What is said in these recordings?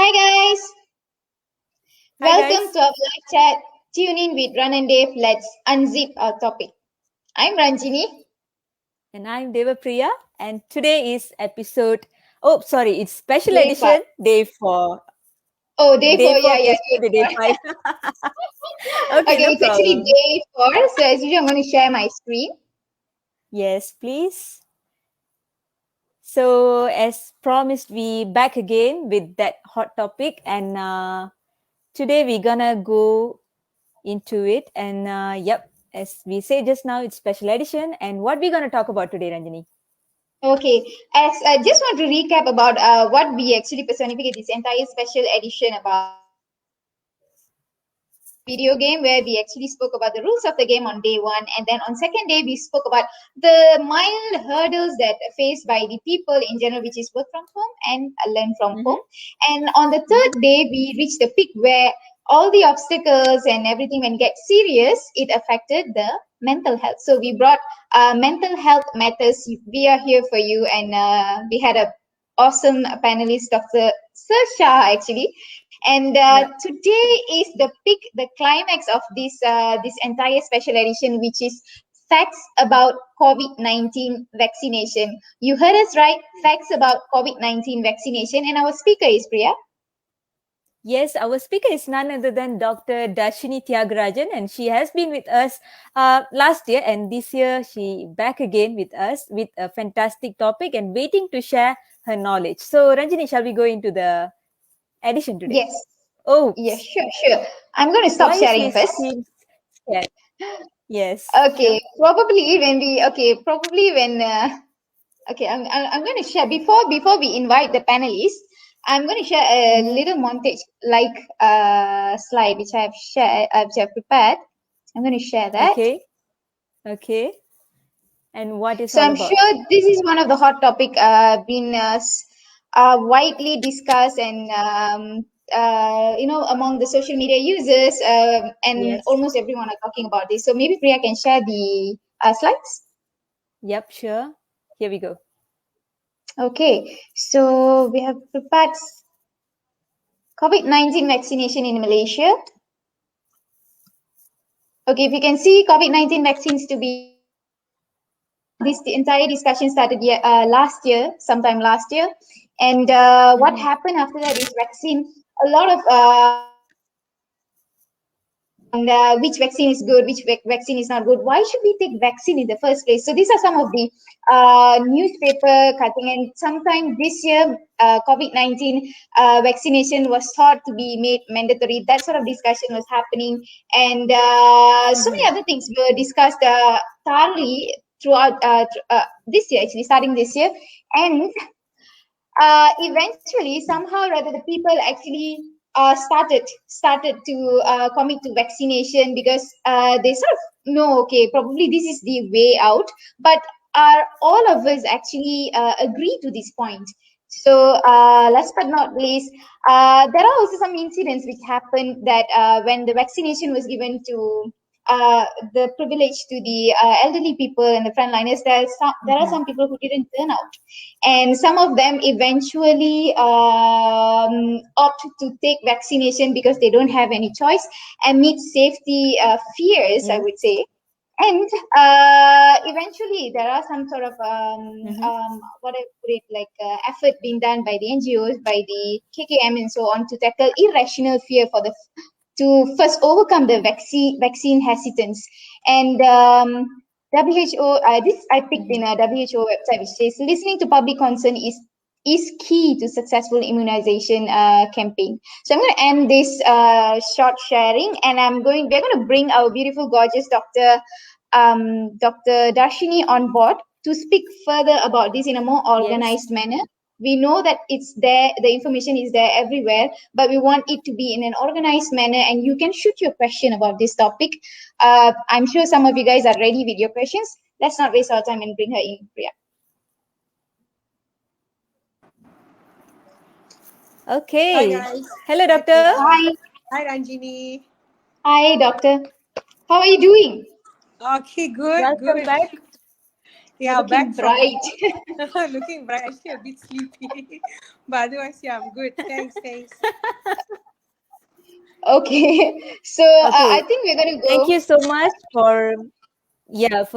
Hi guys, Hi welcome guys, to our live chat. Tune in with Ran and Dave. Let's unzip our topic. I'm Ranjini. and I'm Devapriya, and today is it's special Day 5. edition, day 4. Oh, day Day 4. 4 Yeah, plus day today, day 4. 5. Okay, Okay, no it's actually problem. day 4. So as usual, I'm going to share my screen. Yes, please. So, as promised, we back again with that hot topic, and today we're gonna go into it. And as we say just now, it's special edition. And what we're gonna talk about today, Ranjini? Okay, as I just want to recap about what we actually personificate this entire special edition about. Video game where we actually spoke about the rules of the game on day 1, and then on second day we spoke about the mild hurdles that are faced by the people in general, which is work from home and learn from home. And on the third day we reached the peak where all the obstacles and everything, when it gets serious, it affected the mental health. So we brought mental health matters. We are here for you, and we had a awesome panelist, Dr. Sir Shah, actually. And Yep. today is the peak, the climax of this entire special edition, which is facts about COVID-19 vaccination. You heard us right, facts about COVID-19 vaccination, and our speaker is Priya. Yes, our speaker is none other than Dr. Darshini Tyagarajan, and she has been with us last year, and this year she back again with us with a fantastic topic and waiting to share her knowledge. So, Ranjini, shall we go into the edition today? Yes, yes, Oops, sure. I'm going to stop why is sharing she first. seems scared? Yes, Okay, sure. probably when okay, I'm going to share before we invite the panelists. I'm going to share a Mm-hmm. little montage like slide which I've prepared. I'm going to share that. Okay, okay. And what is So all I'm about? sure this is one of the hot topic been widely discussed and among the social media users, and Yes. almost everyone are talking about this. So maybe Priya can share the slides. Yep, sure. Here we go. Okay, so we have prepared COVID-19 vaccination in Malaysia. Okay, if you can see COVID-19 vaccines to be this the entire discussion started last year, sometime last year, and what Mm-hmm. happened after that is vaccine. A lot of and which vaccine is good, which vaccine is not good. Why should we take vaccine in the first place? So these are some of the newspaper cutting. And sometime this year, COVID-19 vaccination was thought to be made mandatory. That sort of discussion was happening, and so many Mm-hmm. other things were discussed thoroughly throughout this year, actually starting this year, and eventually somehow or other the people actually started to commit to vaccination because they sort of know, okay, probably this is the way out. But are all of us actually agree to this point? So last but not least, there are also some incidents which happened that when the vaccination was given to uh, the privilege to the elderly people and the frontliners, there are Mm-hmm. some people who didn't turn out, and some of them eventually opt to take vaccination because they don't have any choice amid safety fears, I Yes. would say. And eventually there are some sort of Mm-hmm. what I put it like effort being done by the NGOs, by the KKM and so on, to tackle irrational fear for the to first overcome the vaccine hesitance. And WHO, this I picked Mm-hmm. in a WHO website, which says listening to public concern is key to successful immunization campaign. So I'm going to end this short sharing, and we're going to bring our beautiful, gorgeous Dr. Darshini on board to speak further about this in a more Yes. organized manner. We know that it's there, the information is there everywhere, but we want it to be in an organized manner, and you can shoot your question about this topic. I'm sure some of you guys are ready with your questions. Let's not waste our time and bring her in, Priya. Hi Okay. guys. Hello, Hi doctor. Priya. Hi. Hi Ranjini. Hi, doctor. How are you doing? Okay, good, Welcome good. back. Yeah, Looking back from bright. looking bright. Actually, a bit sleepy, but otherwise, yeah, I'm good. Thanks. Okay. So Okay. I think we're going to Thank go. you so much for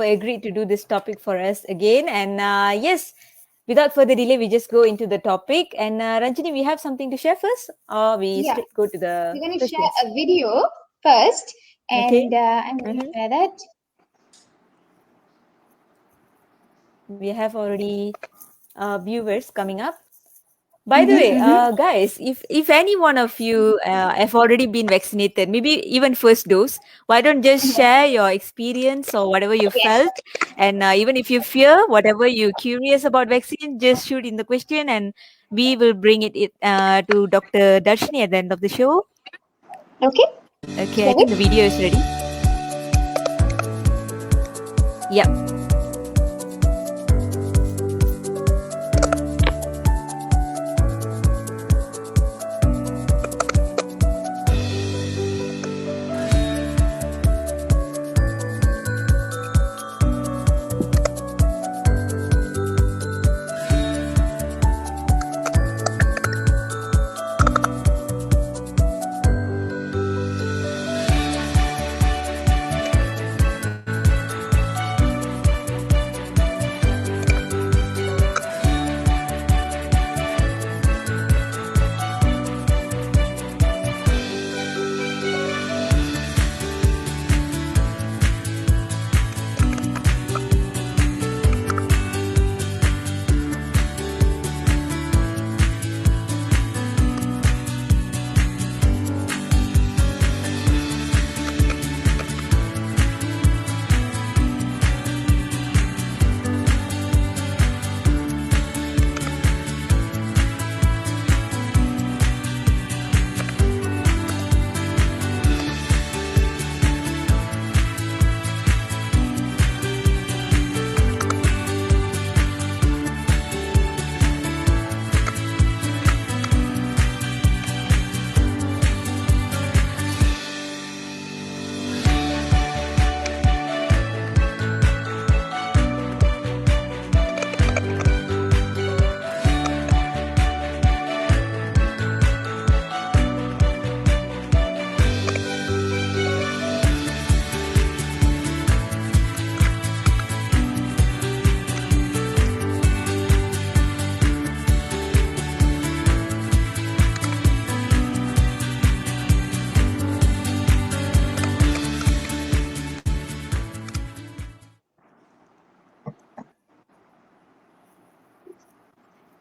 agreeing to do this topic for us again. And yes, without further delay, we just go into the topic. And Ranjini, we have something to share first, or we Yeah, straight go to the we're going to share questions? a video first, Okay. and I'm going to share that. We have already viewers coming up. By the way, guys, if any one of you have already been vaccinated, maybe even first dose, why don't just share your experience or whatever you Yes. felt, and even if you fear whatever you're curious about vaccine, just shoot in the question, and we will bring it to Dr. Darshini at the end of the show. Okay. Okay, I Shall we? think the video is ready. Yep.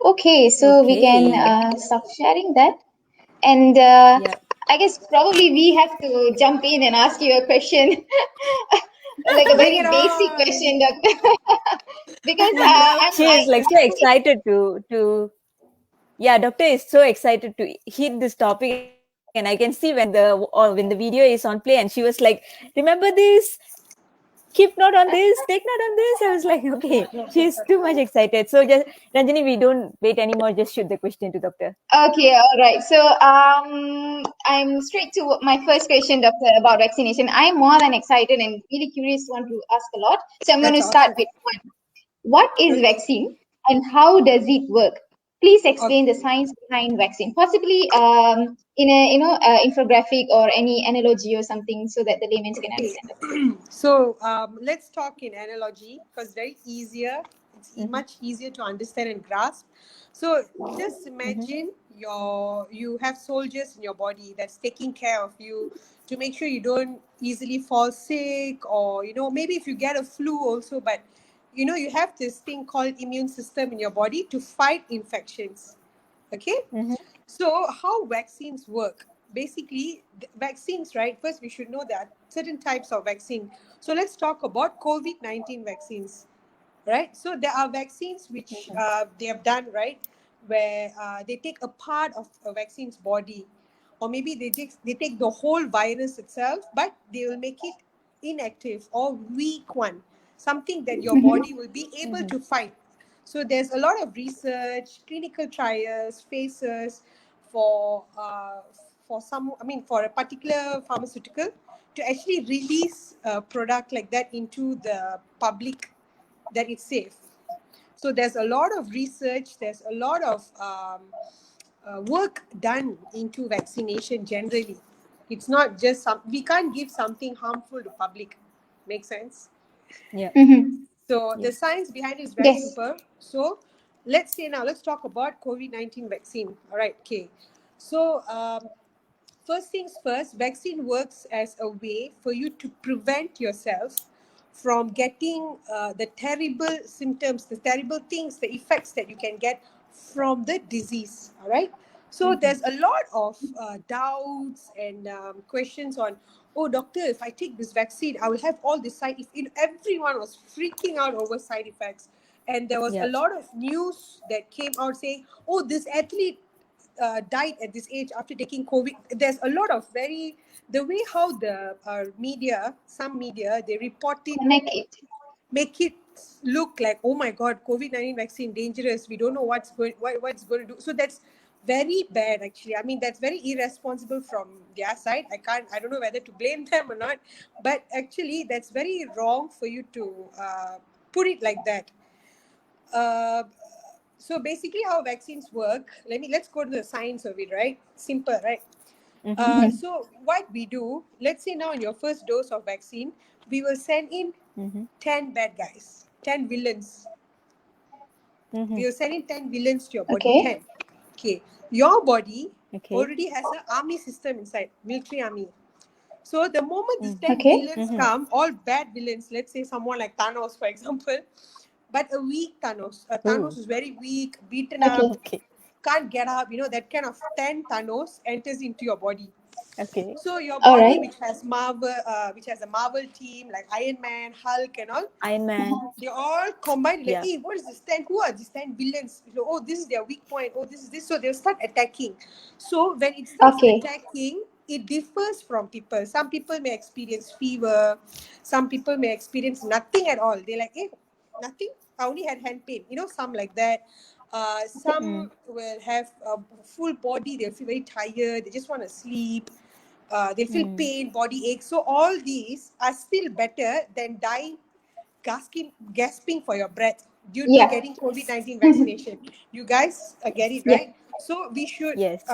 Okay, so we can Okay. start sharing that. And Yep. I guess probably we have to jump in and ask you a question, like a Bring very it basic on. question, doctor. Because We love She I is like so questions. excited to yeah, doctor is so excited to hit this topic, and I can see when the video is on play, and she was like, "Remember this? Keep note on this. Take note on this." I was like, "Okay, she's too much excited." So just Ranjini, we don't wait anymore. Just shoot the question to doctor. Okay, all right. So I'm straight to my first question, doctor, about vaccination. I'm more than excited and really curious, want to ask a lot. So I'm going That's to start awesome. with one. What is Okay. vaccine and how does it work? Please explain Okay. the science behind vaccine, possibly in a infographic or any analogy or something, so that the laymen can Okay. understand. So let's talk in analogy because very easier. It's Mm-hmm. much easier to understand and grasp. So just Mm-hmm. imagine you have soldiers in your body that's taking care of you to make sure you don't easily fall sick, or maybe if you get a flu also, but you have this thing called immune system in your body to fight infections. Okay. Mm-hmm. So, how vaccines work? Basically, vaccines, right? First, we should know that certain types of vaccine. So, let's talk about COVID-19 vaccines, right? So, there are vaccines which they have done, right, where they take a part of a vaccine's body, or maybe they take the whole virus itself, but they will make it inactive or weak one, something that your body will be able Mm-hmm. to fight. So there's a lot of research, clinical trials, phases for some. I mean, for a particular pharmaceutical to actually release a product like that into the public that it's safe. So there's a lot of research, there's a lot of work done into vaccination generally. It's not just we can't give something harmful to public. Make sense? Yeah. Mm-hmm. So the Yes. science behind it is very Yes. simple. So let's talk about COVID-19 vaccine. All right, okay. So first things first, vaccine works as a way for you to prevent yourself from getting the terrible symptoms, the terrible things, the effects that you can get from the disease. All right. So there's a lot of doubts and questions on, oh, doctor, if I take this vaccine, I will have all the side effects. Everyone was freaking out over side effects. And there was a Yep. lot of news that came out saying, oh, this athlete died at this age after taking COVID. There's a lot of the way how the media, some media, they report it, Connect it. make it look like, oh my God, COVID-19 vaccine dangerous. We don't know what's going to do. So that's very bad, actually. I mean, that's very irresponsible from their side. I don't know whether to blame them or not, but actually that's very wrong for you to put it like that. So basically how vaccines work, let's go to the science of it, right? Simple, right? So what we do, let's say now in your first dose of vaccine, we will send in 10 bad guys, 10 villains. We will send in 10 villains to your body. Okay. 10. Okay. Your body Okay. already has an army system inside, military army. So the moment these 10 Okay. villains come, all bad villains, let's say someone like Thanos, for example, but a weak Thanos. Thanos is very weak, beaten Okay. up, Okay. can't get up, that kind of 10 Thanos enters into your body. Okay. So your All body, right. which has a Marvel team like Iron Man, Hulk, and all, Iron Man. they all combine. Like, Yeah. hey, what is this 10? Who are these 10 villains? Oh, this is their weak point. Oh, this is this. So they'll start attacking. So when it starts Okay. attacking, it differs from people. Some people may experience fever. Some people may experience nothing at all. They're like, hey, nothing. I only had hand pain. Some like that. Some will have a full body. They'll feel very tired. They just want to sleep. They'll feel pain, body ache. So all these are still better than dying, gasping for your breath due to Yeah. getting COVID-19 vaccination. You guys get it, Yeah. right? So we should Yes.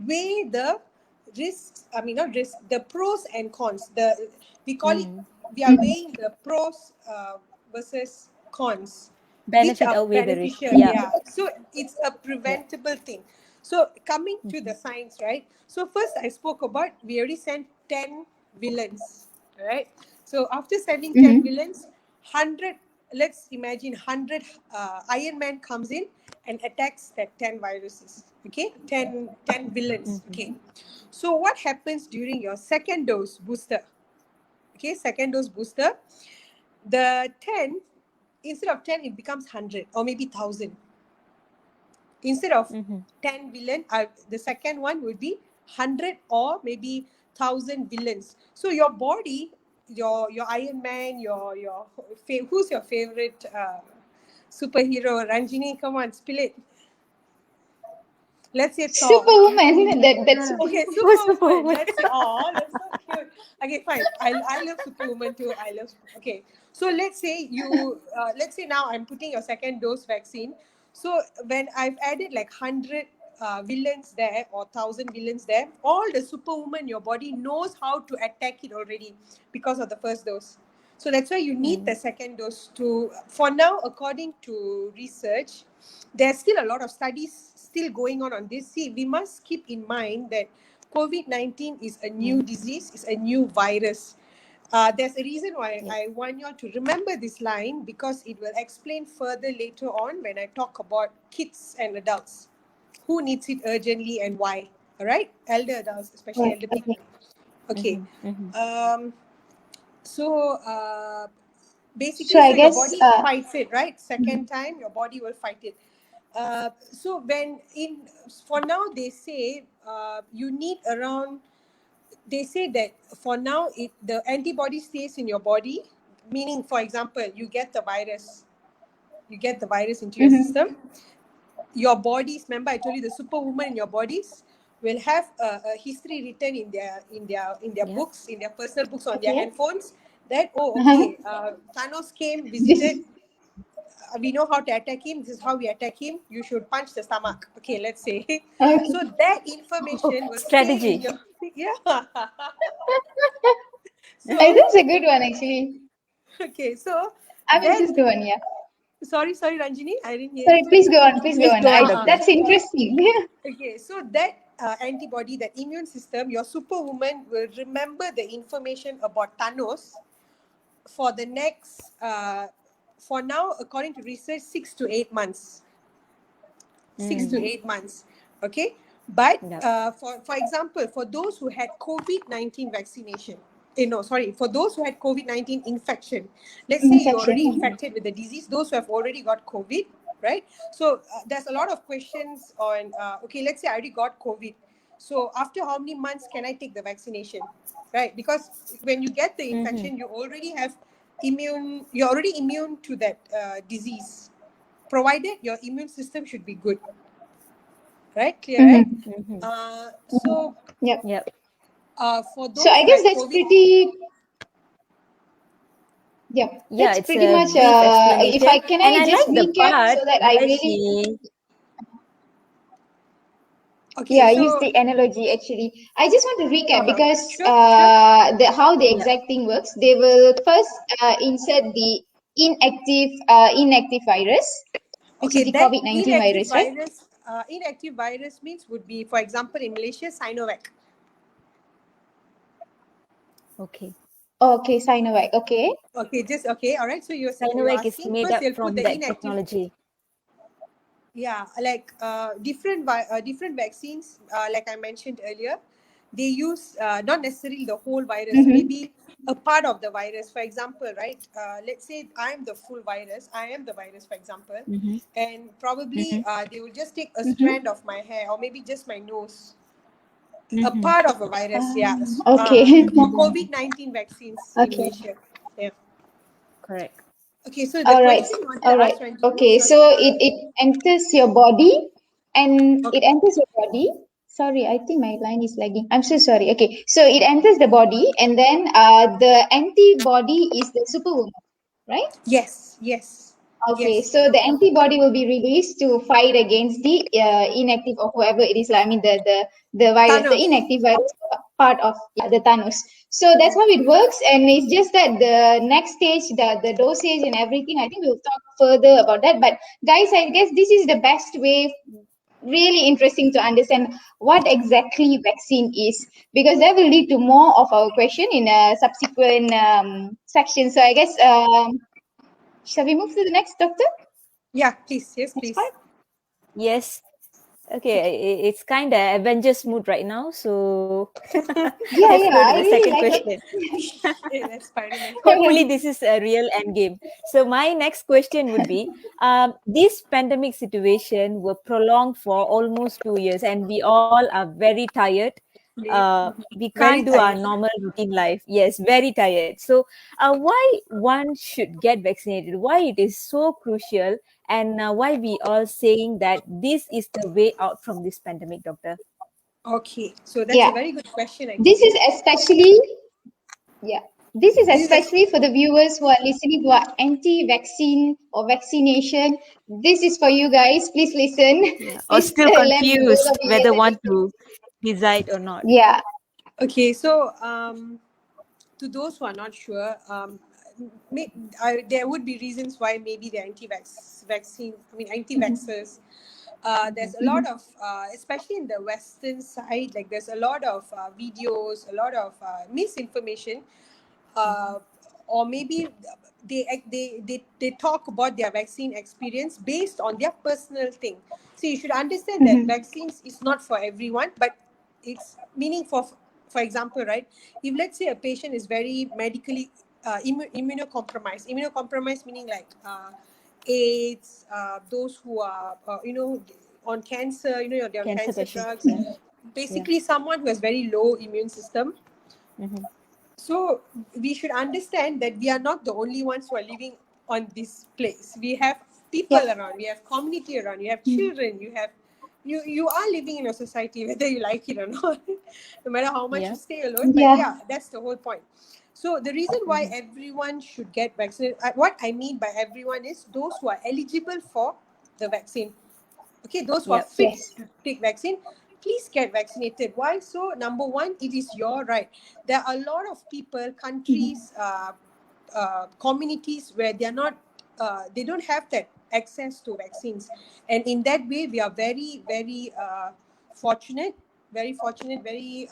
weigh the risks. I mean, not risks. The pros and cons. We call it. We are weighing the pros versus cons, which Benefit are outweigh the risk. beneficial. Yeah. Yeah. So it's a preventable thing. So coming to the science, right? So first I spoke about, we already sent 10 villains, right? So after sending 10 villains, 100, let's imagine 100 Iron Man comes in and attacks that 10 viruses, okay? 10 villains, okay? So what happens during your second dose booster? Okay, second dose booster, the 10, instead of 10, it becomes 100 or maybe 1,000. Instead of 10 villain, the second one would be 100 or maybe 1,000 villains. So your body, your Iron Man, who's your favorite superhero? Ranjini, come on, spill it. Let's say Thor. Superwoman. That's Okay, Who's Superwoman. Superwoman? That's so cute. Okay, fine. I love Superwoman too. Okay. So let's say now I'm putting your second dose vaccine. So when I've added like 100 villains there or 1,000 villains there, all the Superwoman, your body knows how to attack it already because of the first dose. So that's why you need the second dose for now, according to research, there's still a lot of studies still going on this. See, we must keep in mind that COVID-19 is a new disease, is a new virus. There's a reason why I want you all to remember this line, because it will explain further later on when I talk about kids and adults. Who needs it urgently and why? All right? Elder adults, especially right. elder people. Okay. So basically, So I your guess body fights it, right? Second time, your body will fight it. So for now, they say you need around, they say that for now, the antibody stays in your body, meaning, for example, you get the virus into your system. Your bodies, remember I told you the Superwoman in your bodies will have a history written in their books, in their personal books, on their handphones. that, oh, okay, Thanos came, visited, we know how to attack him, this is how we attack him, you should punch the stomach. Okay, let's say. Okay. So that information will stay in Strategy. your, yeah. So, That's a good one, actually. okay, so I mean, that, this is the one, yeah. sorry, Ranjini, I didn't hear Sorry, you. please go on. Please go Please on. go on, Doctor. That's interesting. Okay, so that antibody, that immune system, your superwoman will remember the information about Thanos for the next, for now, according to research, 6 to 8 months. 6 to 8 months. Okay, but Yep. for example, for those who had COVID-19 vaccination, for those who had COVID-19 infection, let's say you're already Infection. infected with the disease, those who have already got COVID, right? So there's a lot of questions on, okay, let's say I already got COVID. So after how many months can I take the vaccination, right? Because when you get the infection, you already have you're already immune to that disease, provided your immune system should be good. Right? Clear, right? So Yep. Yep. for those So I who guess had that's COVID, pretty. Yeah, Yeah, that's it's pretty a much. brief If I explanation. can, And I I just like the recap part so that I where really. she okay, Yeah, so use the analogy actually. I just want to recap because sure, sure. how the yeah. exact thing works. They will first insert the inactive virus, which is Okay, the that COVID-19 virus, right? inactive virus means would be, for example, in Malaysia, Sinovac. Okay. Okay, Sinovac. Okay. Okay, just okay, all right. So you're Sinovac is asking made first up they'll put from the that inactive. technology. Yeah, like different vaccines, like I mentioned earlier, they use not necessarily the whole virus, maybe a part of the virus. For example, right? Let's say I'm the full virus. I am the virus, for example, and probably they will just take a strand of my hair, or maybe just my nose, a part of a virus. Yeah, Okay. for COVID-19 vaccines in Okay. Malaysia. Yeah. Correct. Okay, so the All right. question you wanted All to right. ask, Ranjini, Okay. sorry. So it enters your body, and Okay. it enters your body. Sorry, I think my line is lagging. I'm so sorry. Okay. So it enters the body, and then the antibody is the superwoman, right? Yes, yes, Okay, yes. so the antibody will be released to fight against the inactive or whoever it is. Like, I mean, the virus, the Thanos. inactive virus part of the Thanos. So that's how it works, and it's just that the next stage, the dosage and everything. I think we'll talk further about that. But guys, I guess this is the best way. Really interesting to understand what exactly vaccine is, because that will lead to more of our question in a subsequent section. So I guess shall we move to the next, Doctor? Yeah, please. Yes, Next please. part? Yes. Okay, it's kind of Avengers mood right now. So Yeah, let's go to I the really second like question. Yeah, that's Spider-Man. Hopefully, this is a real end game. So my next question would be: this pandemic situation will prolong for almost 2 years, and we all are very tired. We Very can't do our tired. normal routine life. Yes, very tired. So, why one should get vaccinated? Why it is so crucial, and why we all saying that this is the way out from this pandemic, Doctor? Okay, so that's a Yeah. very good question, This actually. is especially, yeah, this is This is especially for the viewers who are listening who are anti-vaccine or vaccination. This is for you guys. Please listen. Yeah, or This still let me both confused of you whether get want addicted. to decide or not. Yeah. okay. So, to those who are not sure, there would be reasons why maybe the anti-vaxxers. There's a lot of, especially in the Western side, like there's a lot of videos, a lot of misinformation, or maybe they talk about their vaccine experience based on their personal thing. So you should understand that vaccines is not for everyone, but it's meaning for example, right? If let's say a patient is very medically immunocompromised meaning like AIDS, those who are on cancer, they're on Cancer cancer patient. drugs, Yeah. basically someone who has very low immune system. Mhm. So we should understand that we are not the only ones who are living on this place. We have people Yeah. around, we have community around, you have children, you are living in a society whether you like it or not, no matter how much Yeah. you stay alone. But Yeah. yeah, that's the whole point. So the reason why everyone should get vaccinated, what I mean by everyone is those who are eligible for the vaccine. Okay, those who are Yep. fit Yes. to take vaccine, please get vaccinated. Why? So number one, it is your right. There are a lot of people, countries, communities where they are not, they don't have that access to vaccines, and in that way, we are very, very fortunate. Very fortunate. Very,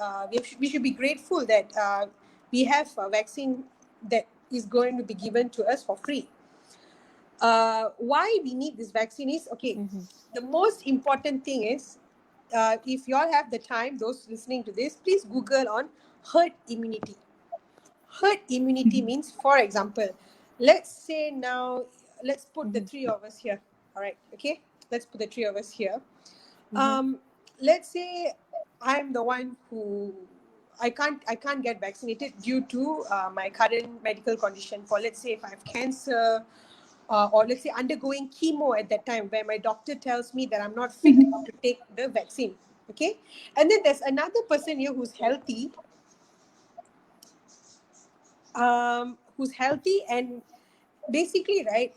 we should be grateful that we have a vaccine that is going to be given to us for free. Why we need this vaccine is, okay, the most important thing is, if you all have the time, those listening to this, please Google on herd immunity. Herd immunity means, for example, let's say now, let's put the three of us here. All right, okay, let's put the three of us here. Let's say I'm the one who I can't get vaccinated due to my current medical condition. For, let's say, if I have cancer, or let's say undergoing chemo at that time, where my doctor tells me that I'm not fit to take the vaccine. Okay, and then there's another person here who's healthy, and basically, right,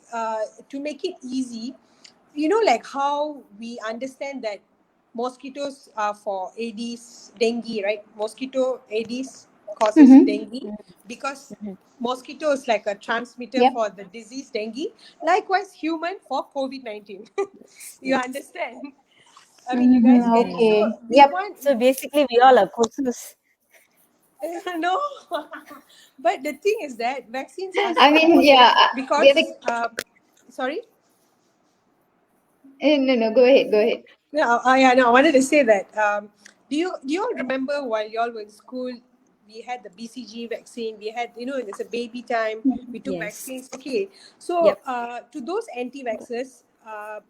to make it easy, like how we understand that mosquitoes are for Aedes dengue, right? Mosquito Aedes causes dengue because mosquito is like a transmitter Yep. for the disease dengue. Likewise, human for COVID-19. You understand? I mean, you guys get it. Okay. So we Yep. want So basically, we all are courses. no, but the thing is that vaccines are I mean, supposed, yeah. because The sorry. no, go ahead. Go ahead. No, I wanted to say that. Do you all remember while y'all were in school, we had the BCG vaccine. We had, it's a baby time. We took Yes. vaccines. Okay, so Yep. to those anti-vaxxers,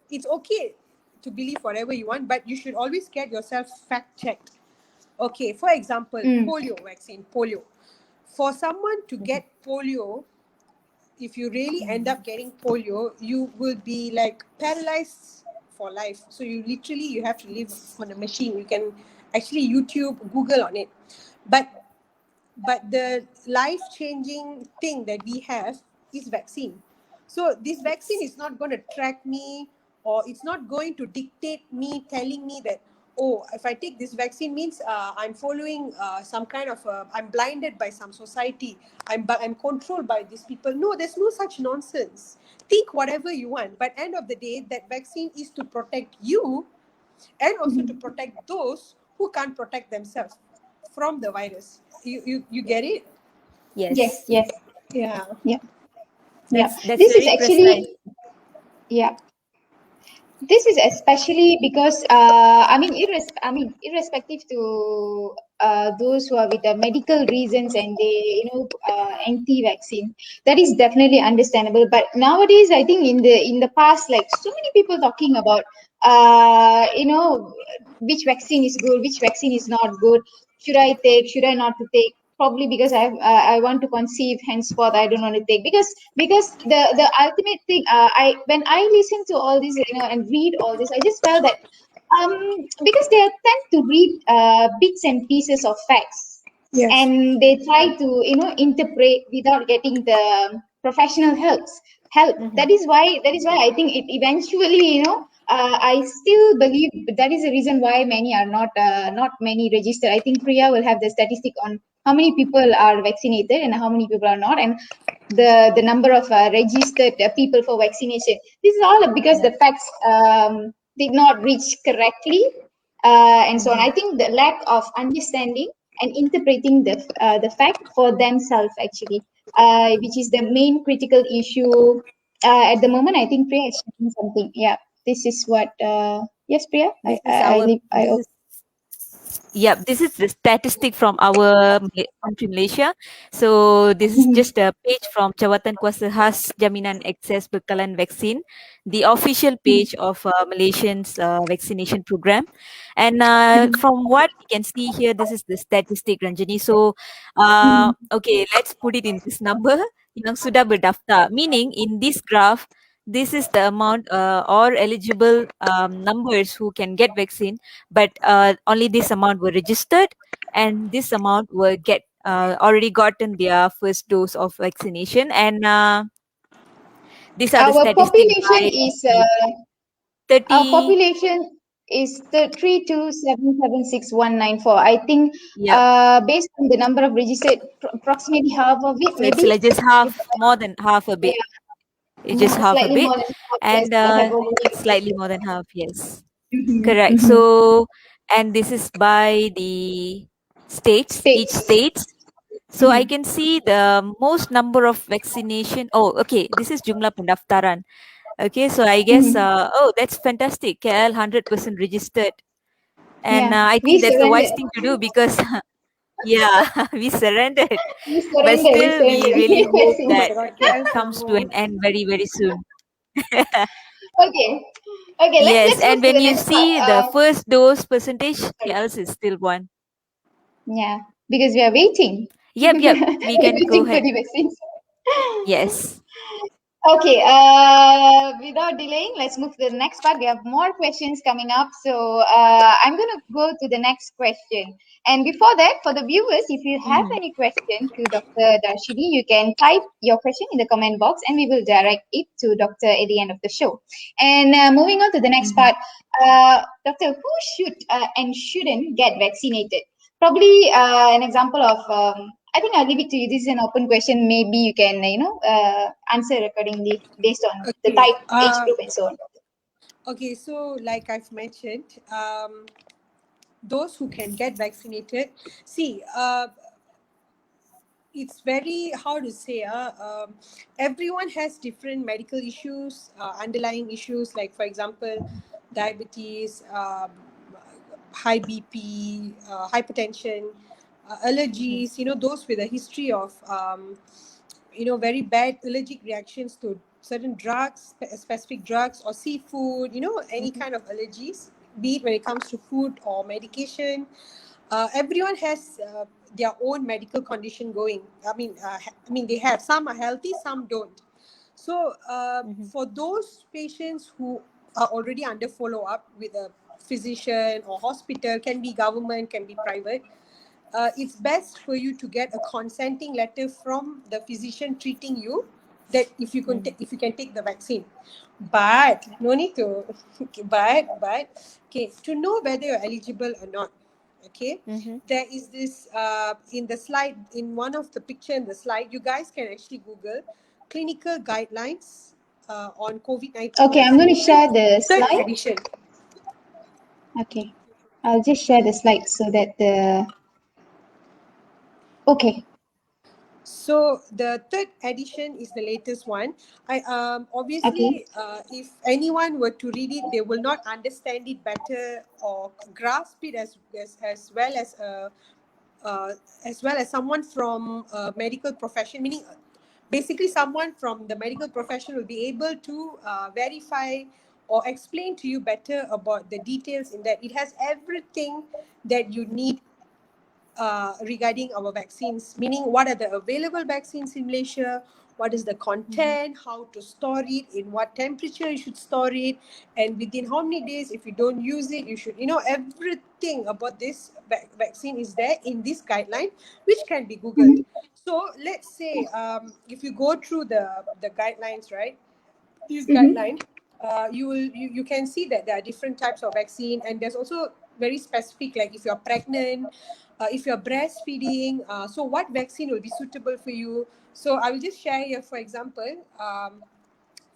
it's okay to believe whatever you want, but you should always get yourself fact checked. Okay, for example, polio vaccine. Polio. For someone to get polio, if you really end up getting polio, you will be like paralyzed for life. So you have to live on a machine. You can actually YouTube, Google on it. But the life-changing thing that we have is vaccine. So this vaccine is not going to track me, or it's not going to dictate me, telling me that, oh, if I take this vaccine means I'm following some kind of, I'm blinded by some society. I'm controlled by these people. No, there's no such nonsense. Think whatever you want. But end of the day, that vaccine is to protect you, and also to protect those who can't protect themselves from the virus. You get it? Yes. Yes. Yes. Yeah. Yeah. Yeah. That's This is very actually, precise. yeah. This is especially because I mean, irrespective to those who are with the medical reasons and they anti-vaccine, that is definitely understandable. But nowadays, I think in the past, like so many people talking about which vaccine is good, which vaccine is not good. Should I take? Should I not to take? Probably because I want to conceive, henceforth I don't want to take, because the ultimate thing, I when I listen to all this, and read all this, I just felt that because they tend to read bits and pieces of facts, Yes. and they try to interpret without getting the professional help. That is why I think it eventually, I still believe that is the reason why many are not many registered. I think Priya will have the statistic on how many people are vaccinated and how many people are not, and the number of registered people for vaccination. This is all because the facts did not reach correctly, and so on. I think the lack of understanding and interpreting the fact for themselves, actually, which is the main critical issue at the moment. I think Priya is saying something. Yeah, this is what. Yes, Priya. This is our this is the statistic from our country, Malaysia. So this is just a page from Jawatan Kuasa Khas Jaminan Akses Bekalan Vaksin, the official page of Malaysian's vaccination program. And from what we can see here, this is the statistic, Ranjani. So okay, let's put it in this number yang sudah berdaftar. Meaning in this graph, this is the amount or eligible numbers who can get vaccine, but only this amount were registered and this amount will get already gotten their first dose of vaccination, and these are the Our statistics population by is the our 30. population is the 32776,194. I think Yep. based on the number of registered, approximately half of it, So it's maybe. like just half, more than half a bit. Yeah, It's just half a slightly bit, more than half. Yes, and that have already slightly registered. more than half. Yes, Mm-hmm, correct. mm-hmm. So, and this is by the states, each States. state. So I Mm-hmm. can see the most number of vaccination. Oh, okay. This is jumlah pendaftaran. Okay, so I guess Mm-hmm. that's fantastic. KL 100% registered, and Yeah, I we think that's the wise surrendered. thing to do because yeah, we surrendered, We but surrendered. We still we surrendered. We really get hope Oh my that vaccinated. God, it KL comes to FOMO. an end very very soon. Okay. Okay. Yes, Let's and move to when the you next part. see the first dose percentage, Sorry. KL is still one. Yeah, because we are waiting. Yep, we We're can go waiting for ahead. the vaccines. Yes. Okay, without delaying, let's move to the next part. We have more questions coming up. So I'm going to go to the next question. And before that, for the viewers, if you have Mm-hmm. any question to Dr. Darshini, you can type your question in the comment box and we will direct it to Doctor at the end of the show. And moving on to the next Mm-hmm. part, Doctor, who should and shouldn't get vaccinated? Probably an example of I think I'll leave it to you. This is an open question. Maybe you can, answer accordingly based on the Okay. type, age group, and so on. Okay. So, like I've mentioned, those who can get vaccinated, see, it's very, how to say, everyone has different medical issues, underlying issues, like for example diabetes, high BP, hypertension, Mm-hmm. allergies, those with a history of very bad allergic reactions to certain drugs, specific drugs or seafood, any Mm-hmm. kind of allergies, be it when it comes to food or medication. Everyone has their own medical condition going. I mean, they have, some are healthy, some don't. So Mm-hmm. for those patients who are already under follow-up with a physician or hospital, can be government, can be private, it's best for you to get a consenting letter from the physician treating you, that if you can if you can take the vaccine. But no need to but okay, to know whether you're eligible or not, okay, Mm-hmm. there is this in the slide, in one of the picture in the slide, you guys can actually Google clinical guidelines on COVID-19 Okay, I'm going to vaccination, share the third slide. edition. Okay, I'll just share the slide so that the. Okay. So the third edition is the latest one. I Okay. obviously, if anyone were to read it, they will not understand it better or grasp it as well as someone from a medical profession, meaning basically someone from the medical profession will be able to verify or explain to you better about the details in that. It has everything that you need regarding our vaccines, meaning what are the available vaccines in Malaysia, what is the Mm-hmm. content, how to store it, in what temperature you should store it, and within how many days, if you don't use it, you should, everything about this vaccine is there in this guideline, which can be Googled. Mhm, So let's say if you go through the guidelines, right? This mhm, guideline, you can see that there are different types of vaccine, and there's also very specific, like if you're pregnant, if you're breastfeeding, so what vaccine will be suitable for you. So I will just share here, for example,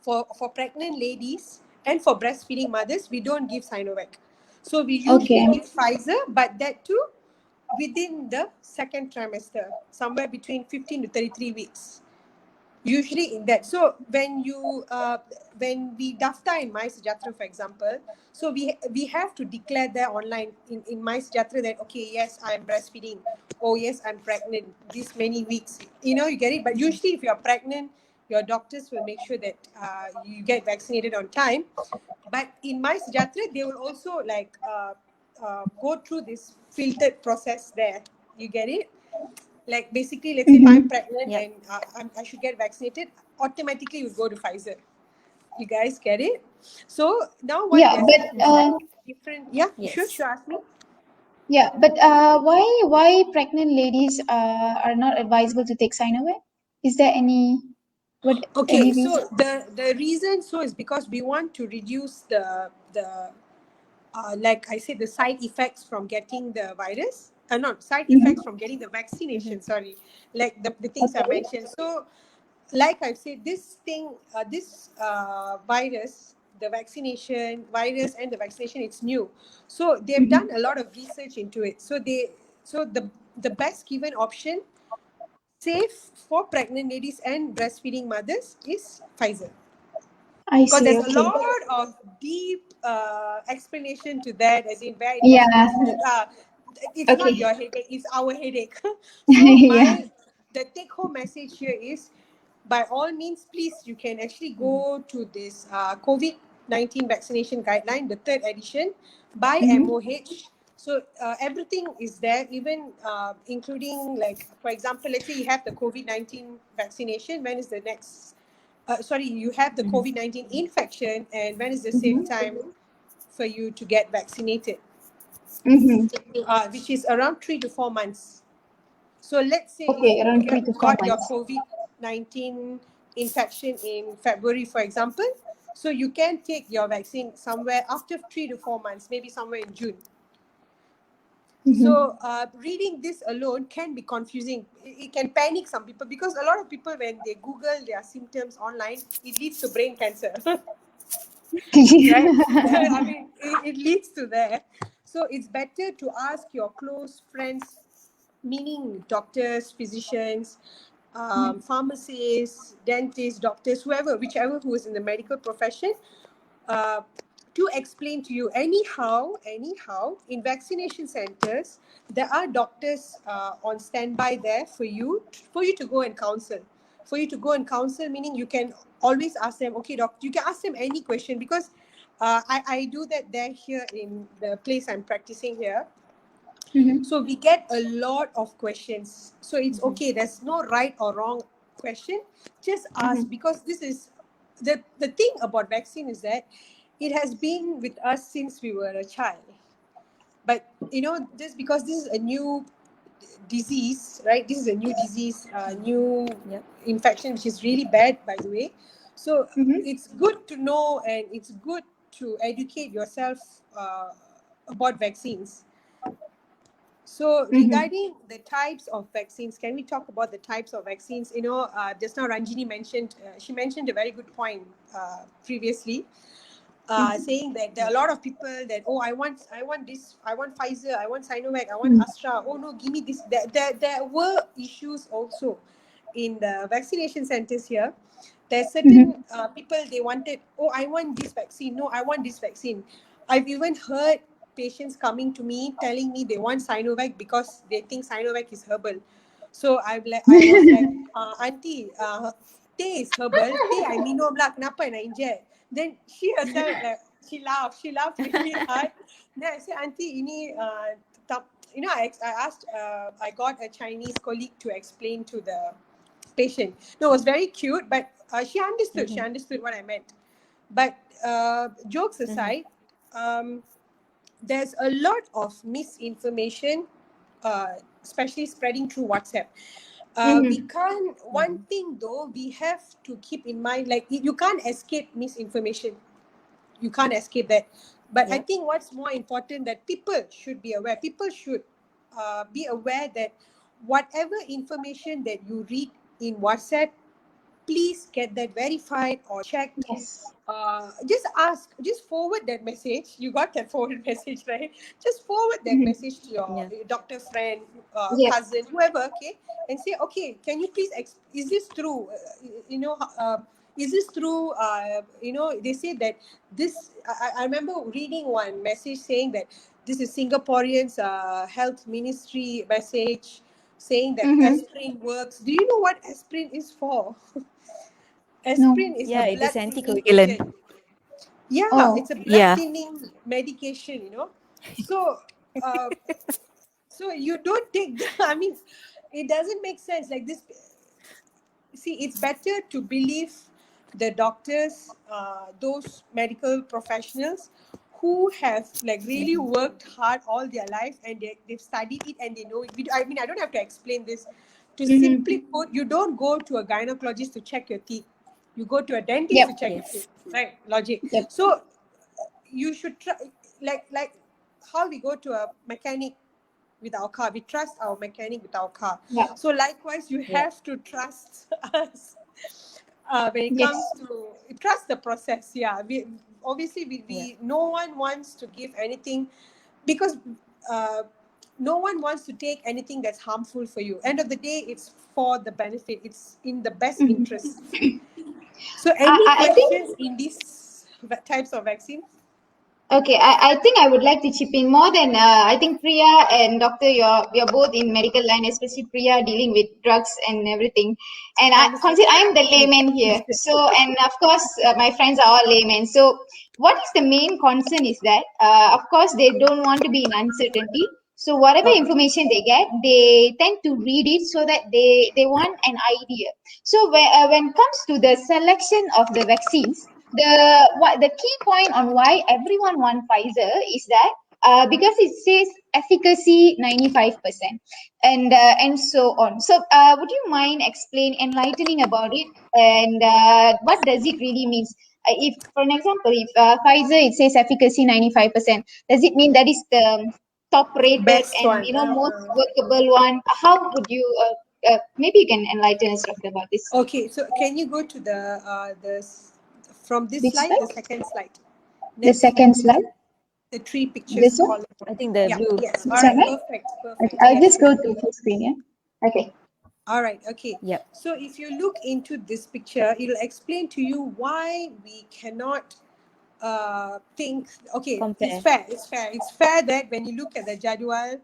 for pregnant ladies and for breastfeeding mothers, we don't give Sinovac. So we usually Okay. give Pfizer, but that too within the second trimester, somewhere between 15 to 33 weeks, usually in that. So when we daftar in MySejahtera, for example, so we have to declare there online in MySejahtera that, okay, yes, I'm breastfeeding, oh yes, I'm pregnant this many weeks, you get it. But usually if you're pregnant, your doctors will make sure that you get vaccinated on time. But in MySejahtera, they will also like go through this filtered process there, you get it. Like basically, let's say if I'm Mhm. pregnant Yep. and I should get vaccinated, automatically you go to Pfizer. You guys get it? So now what Yeah, they're but saying is that different. Yeah, sure, Yes. ask me. Yeah, but why pregnant ladies are not advisable to take Sinovac? Is there any Okay, any so reason? the reason so is because we want to reduce the like I said, the side effects from getting the virus, not side effects Mm-hmm. from getting the Mhm. vaccination, sorry, like the things I Okay. mentioned. So, like I've said, this virus, the vaccination virus and the vaccination, it's new. So they've done Mm-hmm. a lot of research into it. So the best given option, safe for pregnant ladies and breastfeeding mothers, is Pfizer. I Because see. there's a Okay. lot of deep explanation to that, as in where it was Yeah. tested. It's not Okay. your headache, it's our headache. So Yeah. the take home message here is, by all means, please, you can actually go to this COVID-19 vaccination guideline, the third edition by Mm-hmm. MOH. So everything is there, even including, like, for example, let's say you have the COVID-19 vaccination, when is the next sorry, you have the Mhm. COVID-19 infection, and when is the safe Mm-hmm. time for you to get vaccinated, Mm-hmm. which is around 3 to 4 months. So let's say Okay, you around 3 to 4 got your months. COVID-19 infection in February, for example. So you can take your vaccine somewhere after 3 to 4 months, maybe somewhere in June. Mm-hmm. So reading this alone can be confusing. It can panic some people, because a lot of people, when they Google their symptoms online, it leads to brain cancer. Right? I mean, it leads to that. So it's better to ask your close friends, meaning doctors, physicians, pharmacists, dentists, doctors, whichever who is in the medical profession, uh, to explain to you. Anyhow, in vaccination centers, there are doctors on standby there for you to go and counsel. For you to go and counsel, meaning you can always ask them, okay, doc, you can ask them any question, because I do that there here in the place I'm practicing here. Mm-hmm. So we get a lot of questions. So it's Mhm. okay. There's no right or wrong question. Just ask, Mm-hmm. because this is the thing about vaccine is that it has been with us since we were a child. But just because this is a new disease, right? This is a new disease, new Yep. infection, which is really bad, by the way. So Mm-hmm. it's good to know, and it's good to educate yourself about vaccines. So Mm-hmm. regarding the types of vaccines, can we talk about the types of vaccines? Just now Ranjini mentioned, she mentioned a very good point previously, saying that there are a lot of people that, oh, I want this, I want Pfizer, I want Sinovac, I want Mm-hmm. Astra. Oh no, give me this. There were issues also in the vaccination centers here. There's certain Mm-hmm. people, they wanted, oh, I want this vaccine. No, I want this vaccine. I've even heard patients coming to me telling me they want Sinovac because they think Sinovac is herbal. So I was like, auntie, teh is herbal. Teh I minum lah. Kenapa nak inject? Then she herself, like, she laughed. She laughed really hard. Then I said, auntie, ini I asked, I got a Chinese colleague to explain to the patient. No, it was very cute, but she understood. She Mhm. understood what I meant. But jokes Mhm. aside, there's a lot of misinformation, especially spreading through WhatsApp. We Mm-hmm. can't. One Mhm. thing though, we have to keep in mind, like, you can't escape misinformation. You can't escape that. But I Yep. think what's more important, that people should be aware. People should be aware that whatever information that you read in WhatsApp, please get that verified or checked. Yes. Just ask, just forward that message. You got that forward message, right? Just forward that Mm-hmm. message to your Yeah. doctor friend, Yep. cousin, whoever, okay, and say, okay, can you please is this true? Is this true? They say that this. I remember reading one message saying that this is Singaporeans health ministry message, saying that Mm-hmm. aspirin works. Do you know what aspirin is for? No. Aspirin is a Yeah, it is blood thinning anticoagulant. agent. Yeah, Oh. it's a blood Yeah. thinning medication. So, uh, so you don't take. I mean, it doesn't make sense. Like this, see, it's better to believe the doctors, those medical professionals who have like really worked hard all their life, and they've studied it and they know it. I mean, I don't have to explain this. To simply put, you don't go to a gynecologist to check your teeth. You go to a dentist Yep. to check your Yes. teeth. Right? Logic. Yep. So you should try, like how we go to a mechanic with our car. We trust our mechanic with our car. Yeah. So likewise, you Yeah. have to trust us when it Yes. comes to trust the process. Yeah, we obviously no one wants to give anything, because no one wants to take anything that's harmful for you. End of the day, it's for the benefit. It's in the best interest. So, any I think questions in these types of vaccines? okay. I think I would like to chip in more than I think Priya and Doctor. You're both in medical line, especially Priya dealing with drugs and everything. And I I understand. consider I'm the layman here. So and of course my friends are all laymen. So what is the main concern is that of course they don't want to be in uncertainty. So whatever Okay. information they get, they tend to read it so that they want an idea. So when it comes to the selection of the vaccines, the key point on why everyone wants Pfizer is that because it says efficacy 95% and so on. So would you mind enlightening about it, and what does it really means? If, for an example, if Pfizer it says efficacy 95%, does it mean that is the top rated Best and one. most workable one? How would you? Maybe you can enlighten us, Doctor, about this. Okay, so can you go to from this Which slide, the slide? second slide, The next, second slide. the three pictures This one. column. I think the Yeah, blue. yes. All This right, one, right? perfect, Okay, perfect. I'll Yes. just go to full screen. Yeah. Okay. All right, okay. Yep. So if you look into this picture, it'll explain to you why we cannot think, okay, Compare. it's fair that when you look at the jadwal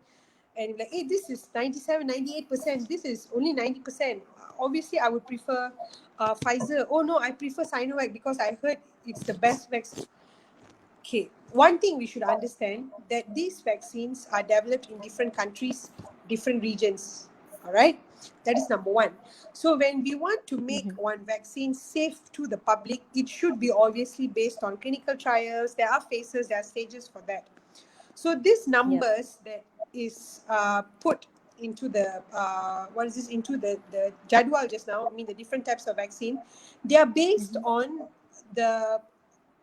and you're like, hey, this is 97, 98%, this is only 90%. Obviously, I would prefer Pfizer. Oh no, I prefer Sinovac because I heard it's the best vaccine. Okay, one thing we should understand that these vaccines are developed in different countries, different regions. All right, that is number one. So when we want to make one vaccine safe to the public, it should be obviously based on clinical trials. There are phases, there are stages for that. So these numbers that is put into the into the jadwal just now, I mean the different types of vaccine, they are based on the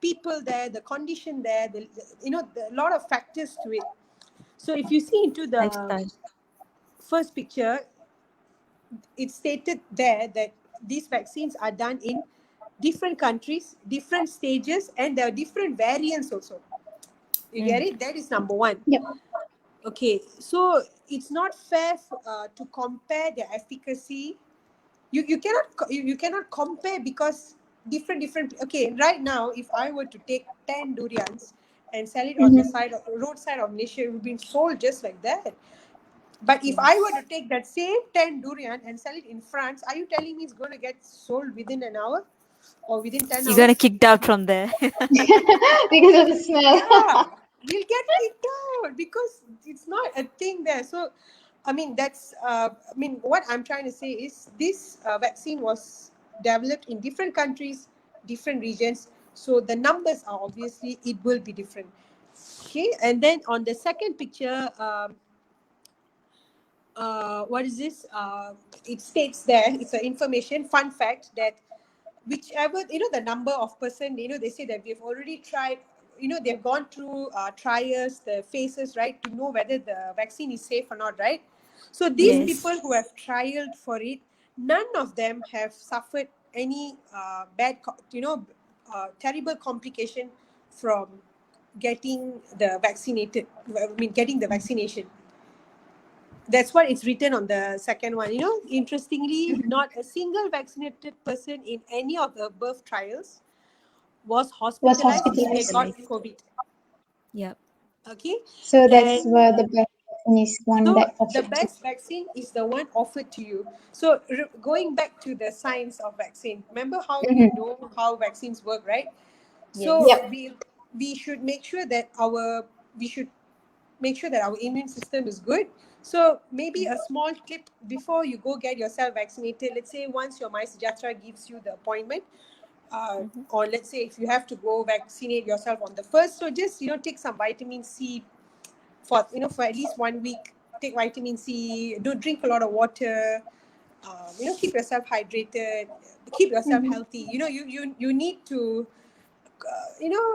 people there, the condition there, a lot of factors to it. So if you see into the Lifestyle. first picture, it's stated there that these vaccines are done in different countries, different stages, and there are different variants also. You get it? That is number one. Yep. Okay, so it's not fair to compare the efficacy. You cannot compare because different. Okay, right now, if I were to take 10 durians and sell it on the roadside of Malaysia, it would be sold just like that. But if I were to take that same 10 durian and sell it in France, are you telling me it's going to get sold within an hour or within 10 You're gonna hours? kicked out from there. Because of the smell. Yeah, you'll get kicked out because it's not a thing there. So, I mean, what I'm trying to say is this vaccine was developed in different countries, different regions. So the numbers are obviously, it will be different. Okay, and then on the second picture, what is this? It states there, it's an information, fun fact that whichever, the number of person, they say that we've already tried, they've gone through trials, the phases, right, to know whether the vaccine is safe or not, right? So these Yes. people who have trialed for it, none of them have suffered any terrible complication from getting the vaccination. That's what it's written on the second one. Interestingly, not a single vaccinated person in any of the above trials was hospitalized if they got COVID. Yep. Okay. So that's And where the best vaccine is one so that the affected. best vaccine is the one offered to you. So going back to the science of vaccine, remember how we know how vaccines work, right? So Yep. we should make sure that our immune system is good. So maybe a small clip before you go get yourself vaccinated. Let's say once your MySejahtera gives you the appointment, or let's say if you have to go vaccinate yourself on the first, so just take some vitamin C for for at least 1 week. Take vitamin C. Don't drink a lot of water. Keep yourself hydrated. Keep yourself healthy. You need to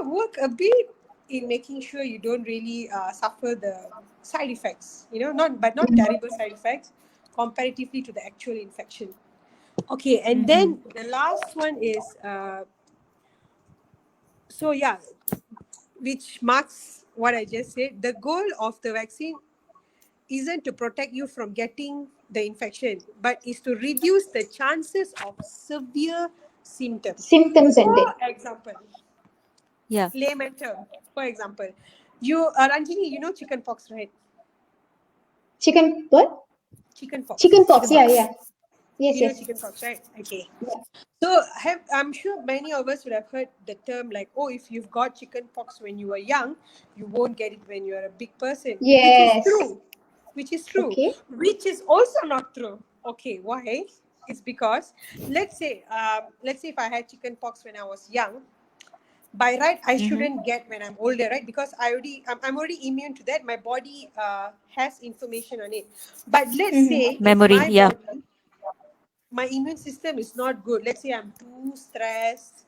work a bit in making sure you don't really suffer the side effects. Not terrible side effects comparatively to the actual infection. Okay, and then the last one is which marks what I just said. The goal of the vaccine isn't to protect you from getting the infection, but is to reduce the chances of severe symptoms. Symptoms and For example, Yeah. layman term. For example, you Ranjini, you know chicken pox, right? chicken what? Chicken pox. Chicken pox. Chicken Yeah, pox. yeah. Yes, You know yes. chicken pox, right? Okay. Yeah. So I'm sure many of us would have heard the term like, oh, if you've got chicken pox when you were young, you won't get it when you're a big person. Yes. Which is true. Okay. Which is also not true. Okay, why? It's because let's say if I had chicken pox when I was young, by right I shouldn't get when I'm older, right? Because I'm already immune to that. My body has information on it. But let's say Memory. if Yeah. my immune system is not good. Let's say I'm too stressed.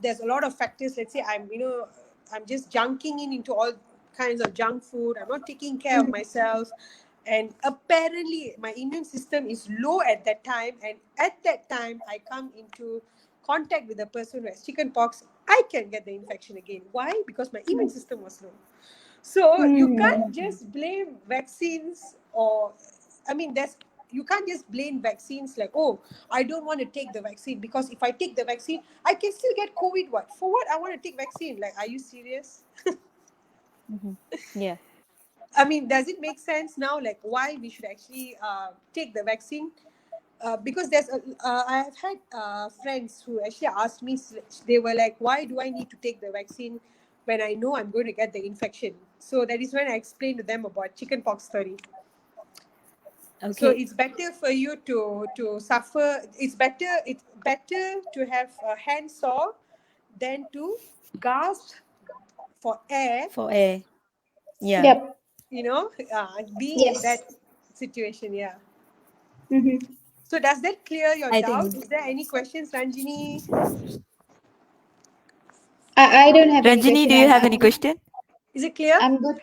There's a lot of factors. Let's say I'm just junking into all kinds of junk food. I'm not taking care of myself. And apparently my immune system is low at that time. And at that time, I come into contact with a person who has chicken pox. I can get the infection again. Why? Because my immune system was low. So you can't just blame vaccines you can't just blame vaccines like, oh, I don't want to take the vaccine because if I take the vaccine, I can still get COVID. What? For what I want to take vaccine? Like, are you serious? Yeah. Does it make sense now? Like, why we should actually take the vaccine? Because I have had friends who actually asked me, they were like, why do I need to take the vaccine when I know I'm going to get the infection? So that is when I explained to them about chickenpox story. Okay. So it's better for you to suffer. It's better to have a hand sore than to gasp for air. For air. Yeah. Yep. Being in Yes. that situation. Yeah. Mm-hmm. So does that clear your I doubt? think Is there any questions, Ranjini? I don't have any Ranjini, question. do you have any question? Is it clear? I'm good.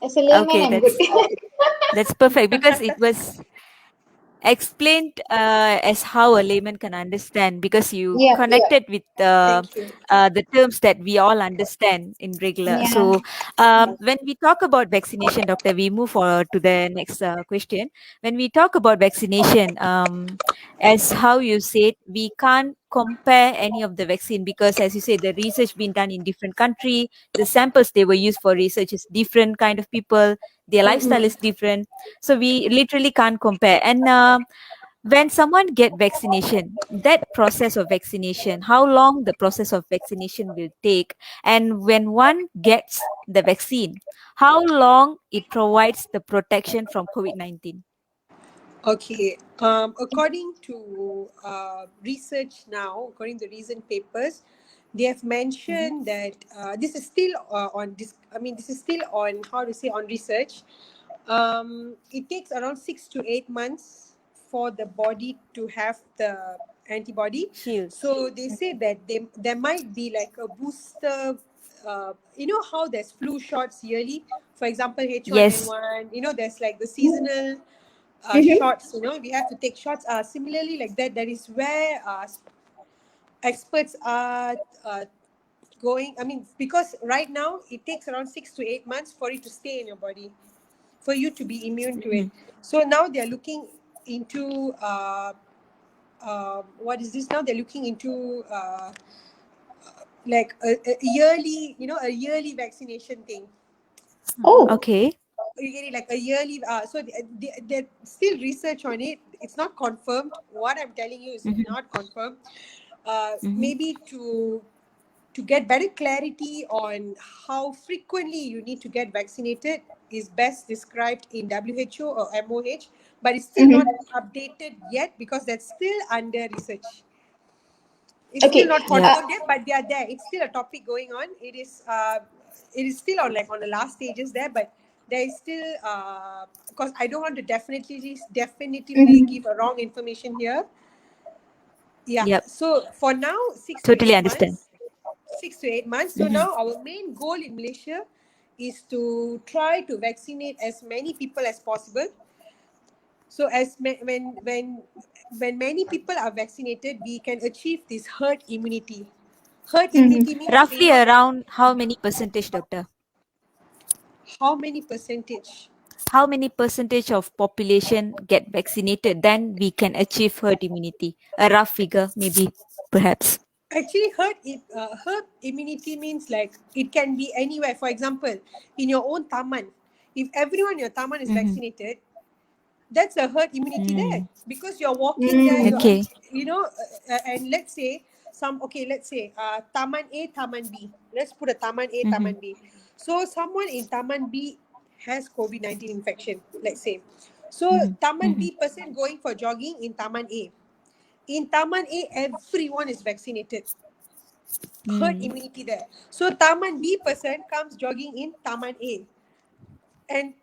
As a layman, Okay, I'm good. that's perfect because it was explained as how a layman can understand because you Yeah. connected with Thank you. the terms that we all understand in regular. Yeah. So when we talk about vaccination, doctor, we move forward to the next question. When we talk about vaccination, as how you said, we can't compare any of the vaccine because as you said, the research being done in different country, the samples they were used for research is different kind of people, their lifestyle is different, so we literally can't compare. And when someone get vaccination, that process of vaccination, how long the process of vaccination will take, and when one gets the vaccine, how long it provides the protection from COVID-19? Okay. According to research now, according to recent papers, they have mentioned that this is still this is still on how to say on research. It takes around 6 to 8 months for the body to have the antibody. Shield. So they say that there might be like a booster. How there's flu shots yearly, for example, Yes. H1N1. There's like the seasonal Mm-hmm. shots. We have to take shots. Similarly, like that is where experts are going. Because right now it takes around 6 to 8 months for it to stay in your body, for you to be immune to it. So now they're looking into what is this now? They're looking into like a yearly, a yearly vaccination thing. Oh. Okay. You get it, like a yearly. So they're still research on it. It's not confirmed. What I'm telling you is not confirmed. Maybe to get better clarity on how frequently you need to get vaccinated is best described in WHO or MOH, but it's still not updated yet because that's still under research. It's still Okay. not confirmed yet, but they are there. It's still a topic going on. It is still on the last stages there, but there is still because I don't want to definitively give a wrong information here. Yeah. Yep. So for now, 6 to Totally 8 understand. months. 6 to 8 months. So now our main goal in Malaysia is to try to vaccinate as many people as possible. So when many people are vaccinated, we can achieve this herd immunity. Herd immunity means Roughly around how many percentage, doctor? how many percentage? How many percentage of population get vaccinated? Then we can achieve herd immunity. A rough figure, maybe, perhaps. Actually, herd immunity means like it can be anywhere. For example, in your own taman, if everyone in your taman is vaccinated, that's a herd immunity there because you're walking there. Okay. And let's say Taman A, Taman B. Let's put a Taman A, Taman B. So someone in Taman B has COVID-19 infection. Let's say, so Taman B person going for jogging in Taman A. In Taman A, everyone is vaccinated. Herd immunity there. So Taman B person comes jogging in Taman A, and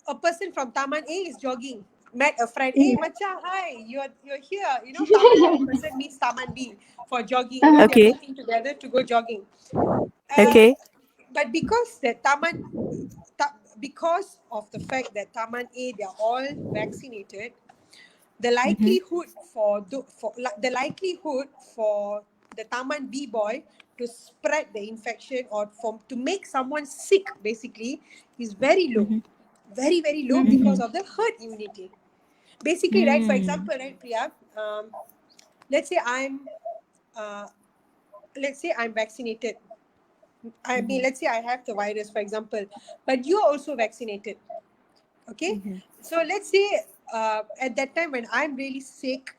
a person from Taman A is jogging. Met a friend. Hey, Macha, hi. You're here. Taman A person meets Taman B for jogging. They're Okay. meeting together to go jogging. And, Okay. But because of the fact that Taman A, they're all vaccinated, the likelihood for the Taman B boy to spread the infection or to make someone sick basically is very low. Very, very low because of the herd immunity. Basically, right, for example, right, Priya, let's say I'm vaccinated. I mean, let's say I have the virus, for example, but you're also vaccinated. Okay? So let's say at that time when I'm really sick,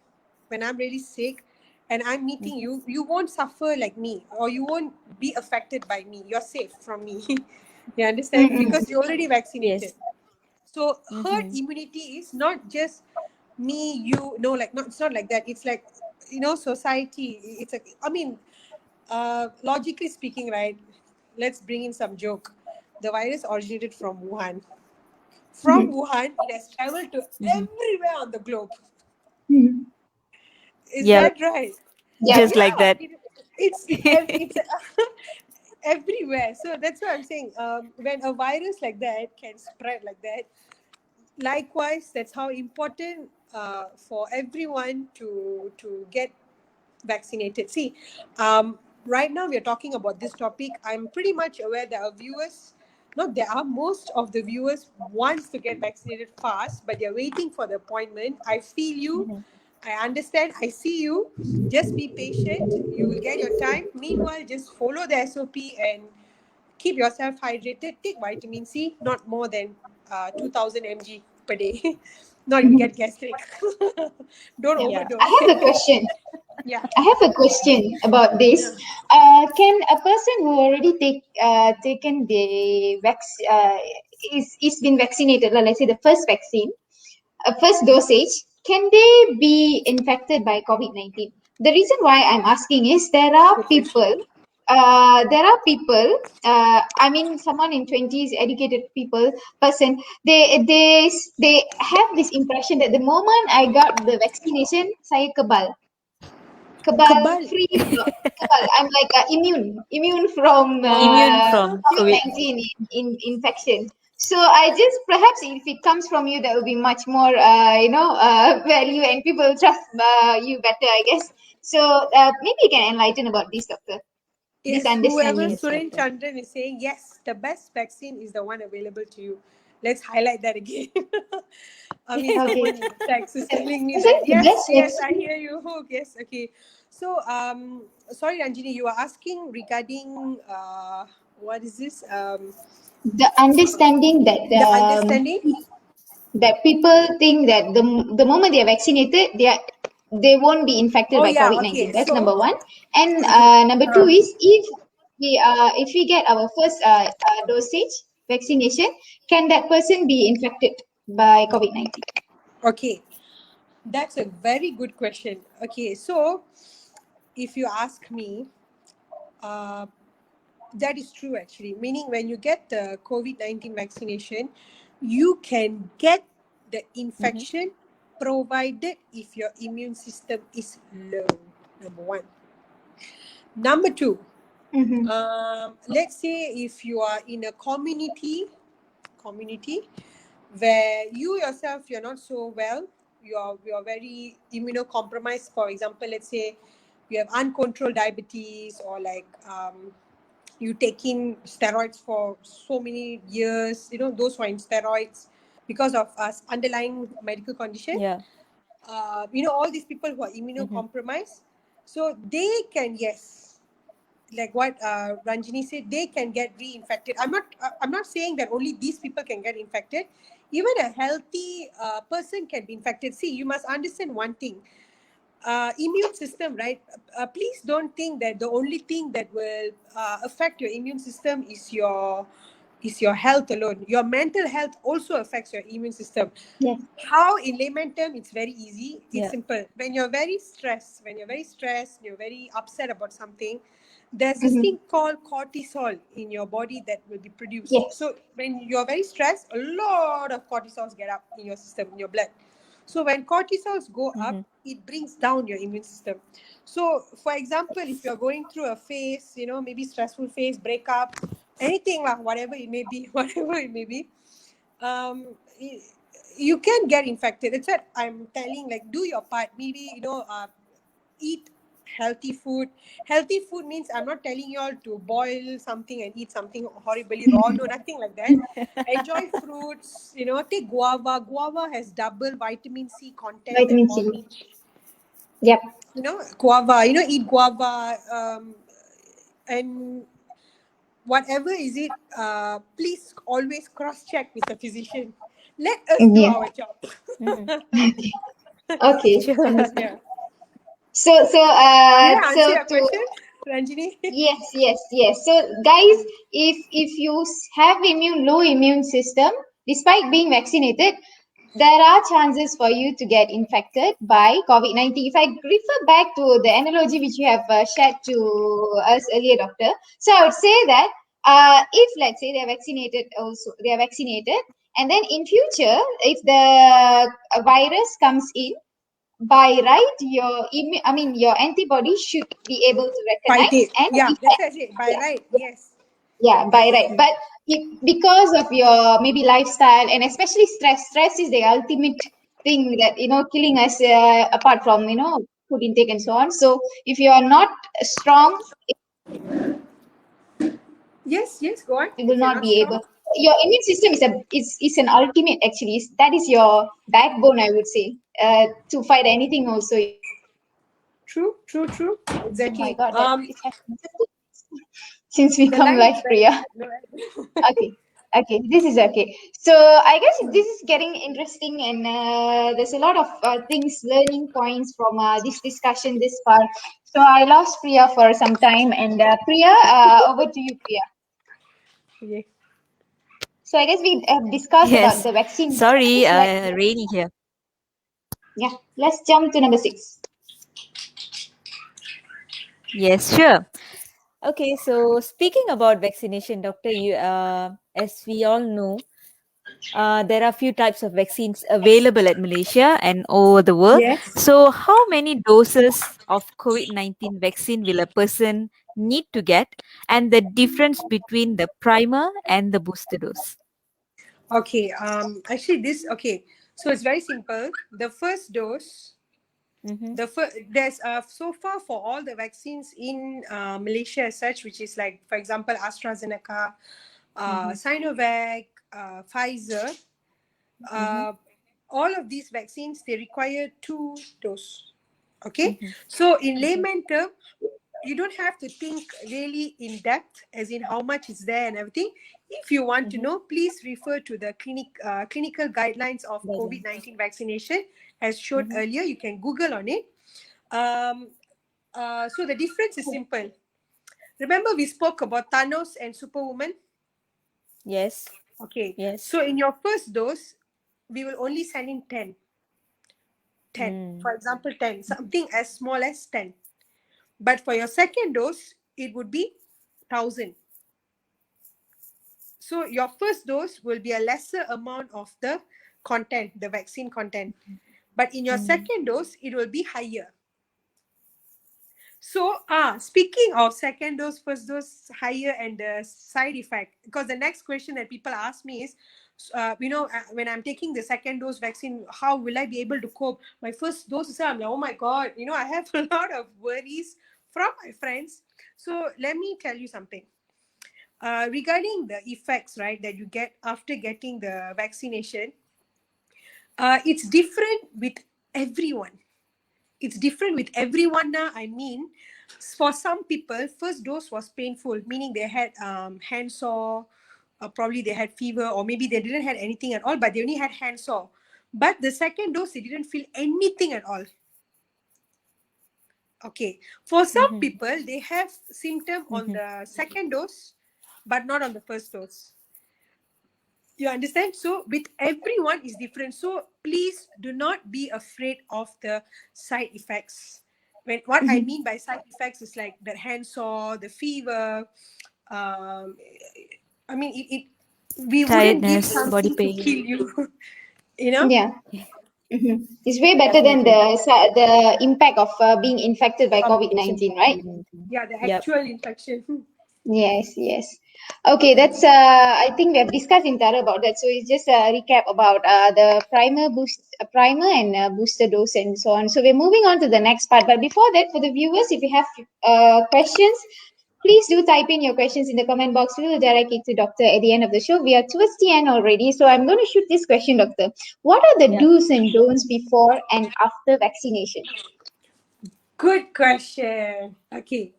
and I'm meeting you, you won't suffer like me, or you won't be affected by me. You're safe from me. You understand? Because you're already vaccinated. Yes. So herd immunity is not just me, you, no, like not. It's not like that. It's like society. It's logically speaking, right? Let's bring in some joke. The virus originated from Wuhan. From Wuhan, it has traveled to everywhere on the globe. Is that right? Just like that. It's everywhere. So that's what I'm saying. When a virus like that can spread like that, likewise, that's how important for everyone to get vaccinated. See, right now we are talking about this topic. I'm pretty much aware that our viewers, most of the viewers wants to get vaccinated fast, but they're waiting for the appointment. I feel you. I understand. I see you. Just be patient. You will get your time. Meanwhile, just follow the SOP and keep yourself hydrated. Take vitamin C, not more than 2,000 mg per day. Not even get gastric. Don't overdose. I have a question. Yeah. I have a question about this. Can a person who already taken the is been vaccinated, let's say the first vaccine, first dosage, can they be infected by COVID-19? The reason why I'm asking is there are people, I mean, someone in 20s, educated person, they have this impression that the moment I got the vaccination, saya kebal. Kebal. Free from kebal. I'm like immune from Immune from COVID. COVID-19 in infection. So I just, perhaps if it comes from you, that will be much more value, and people will trust you better, I guess. So maybe you can enlighten about this, doctor. Yes, This whoever understanding. Suren Chandran is saying, yes, the best vaccine is the one available to you. Let's highlight that again. I mean, someone in the text is telling me Is that, it the best yes, I vaccine? hear you. Oh, yes, okay. So, sorry, Ranjini, you are asking regarding, what is this? The understanding that The understanding? that people think that the moment they are vaccinated, they won't be infected Oh, by yeah, COVID-19. okay. That's So, number one. And number two is, if we get our first dosage vaccination, can that person be infected by COVID-19? okay, that's a very good question. Okay, so if you ask me, uh, that is true actually. Meaning, when you get the COVID-19 vaccination, you can get the Mm-hmm. infection provided if your immune system is low. Number one. Number two, Mm-hmm. let's say if you are in a community where you yourself, you're not so well, you're very immunocompromised. For example, let's say you have uncontrolled diabetes, or like you taking steroids for so many years, those who are in steroids because of underlying medical condition. Yeah. All these people who are Mm-hmm. immunocompromised, so they can, yes, like what Ranjini said, they can get reinfected. I'm not saying that only these people can get infected. Even a healthy person can be infected. See, you must understand one thing. Immune system, right? Please don't think that the only thing that will affect your immune system is your health alone. Your mental health also affects your immune system. Yes. How, in layman term, it's very easy. It's Yeah. simple. When you're very stressed, you're very upset about something, there's this Mm-hmm. thing called cortisol in your body that will be produced. Yes. So when you're very stressed, a lot of cortisols get up in your system, in your blood. So when cortisols go Mm-hmm. up, it brings down your immune system. So for example, if you're going through a phase, maybe stressful phase, breakup, anything, whatever it may be, um, y- you can get infected. It's what I'm telling, like, do your part. Maybe, eat healthy food. Healthy food means, I'm not telling you all to boil something and eat something horribly raw. No, nothing like that. Enjoy fruits, take guava. Guava has double vitamin C content than Vitamin C. orange. Yep. Guava, eat guava, and whatever is it, please always cross check with the physician. Let us do Yeah. our job. Mm-hmm. Okay. Okay. Sure. Understood. Yeah. Did I answer So your to question, Ranjini? yes, yes, yes. So guys, if you have low immune system, despite being vaccinated, there are chances for you to get infected by COVID-19. If I refer back to the analogy which you have shared to us earlier, doctor, so I would say that if let's say they are vaccinated, and then in future, if the virus comes in, by right, your antibody should be able to Fight recognize it. and Yeah, that's effect. what I said. By Yeah, right, yes. yeah, by right. Definitely. But because of your maybe lifestyle and especially stress is the ultimate thing that killing us apart from food intake and so on. So if you are not strong, Yes, go on. you will If you're not not be strong. able. Your immune system is an ultimate actually. That is your backbone, I would say, to fight anything. Also, True. oh my Exactly. God, that it has since we The come line is live, very Priya. no. Okay. Okay, this is okay. So I guess this is getting interesting, and there's a lot of things, learning points from this discussion this far. So I lost Priya for some time, and Priya, over to you, Priya. Okay. So I guess we have discussed about Yes. the vaccine. Sorry, Like, Rainy here. yeah, let's jump to number 6. Yes, sure. Okay, so speaking about vaccination, doctor, as we all know, there are few types of vaccines available at Malaysia and all over the world. Yes. So, how many doses of COVID-19 vaccine will a person need to get, and the difference between the primer and the booster dose? Okay. Actually, okay. So it's very simple. The first dose, Mm-hmm. there's so far for all the vaccines in Malaysia as such, which is like, for example, AstraZeneca, Mm-hmm. Sinovac, Pfizer. Mm-hmm. All of these vaccines, they require 2 doses. Okay. Mm-hmm. So in layman term, you don't have to think really in depth, as in how much is there and everything. If you want to Mm-hmm. know, please refer to the clinical guidelines of Guidelines. COVID-19 vaccination, as shown Mm-hmm. earlier. You can Google on it. Um, so the difference is simple. Remember, we spoke about Thanos and Superwoman. Yes. Okay. Yes. So in your first dose, we will only send in 10. 10. Mm. For example, 10. Something as small as 10. But for your second dose, it would be 1,000. So your first dose will be a lesser amount of the content, the vaccine content. But in your second dose, it will be higher. So, speaking of second dose, first dose, higher, and the side effect, because the next question that people ask me is, when I'm taking the second dose vaccine, how will I be able to cope? My first dose, I'm like, oh my God, I have a lot of worries from my friends. So let me tell you something. Regarding the effects, right, that you get after getting the vaccination, it's different with everyone. It's different with everyone now. I mean, for some people, first dose was painful, meaning they had hand sore, probably they had fever, or maybe they didn't have anything at all, but they only had hand sore. But the second dose, they didn't feel anything at all. Okay. For some people, they have symptom on the second dose, but not on the first dose. You understand? So with everyone is different. So please do not be afraid of the side effects. What I mean by side effects is like the hand sore, the fever. I mean, we wouldn't give Tiredness, body something to pain. kill you. You know? Yeah. It's way better than the impact of being infected by COVID-19, right? Yeah, the Yep. actual infection. Yes, yes. Okay, that's I think we have discussed in thorough about that. So it's just a recap about the primer and booster dose and so on. So we're moving on to the next part. But before that, for the viewers, if you have questions, please do type in your questions in the comment box. We will direct it to Doctor at the end of the show. We are towards the end already, so I'm going to shoot this question, Doctor. What are the do's and don'ts before and after vaccination? Good question. Okay.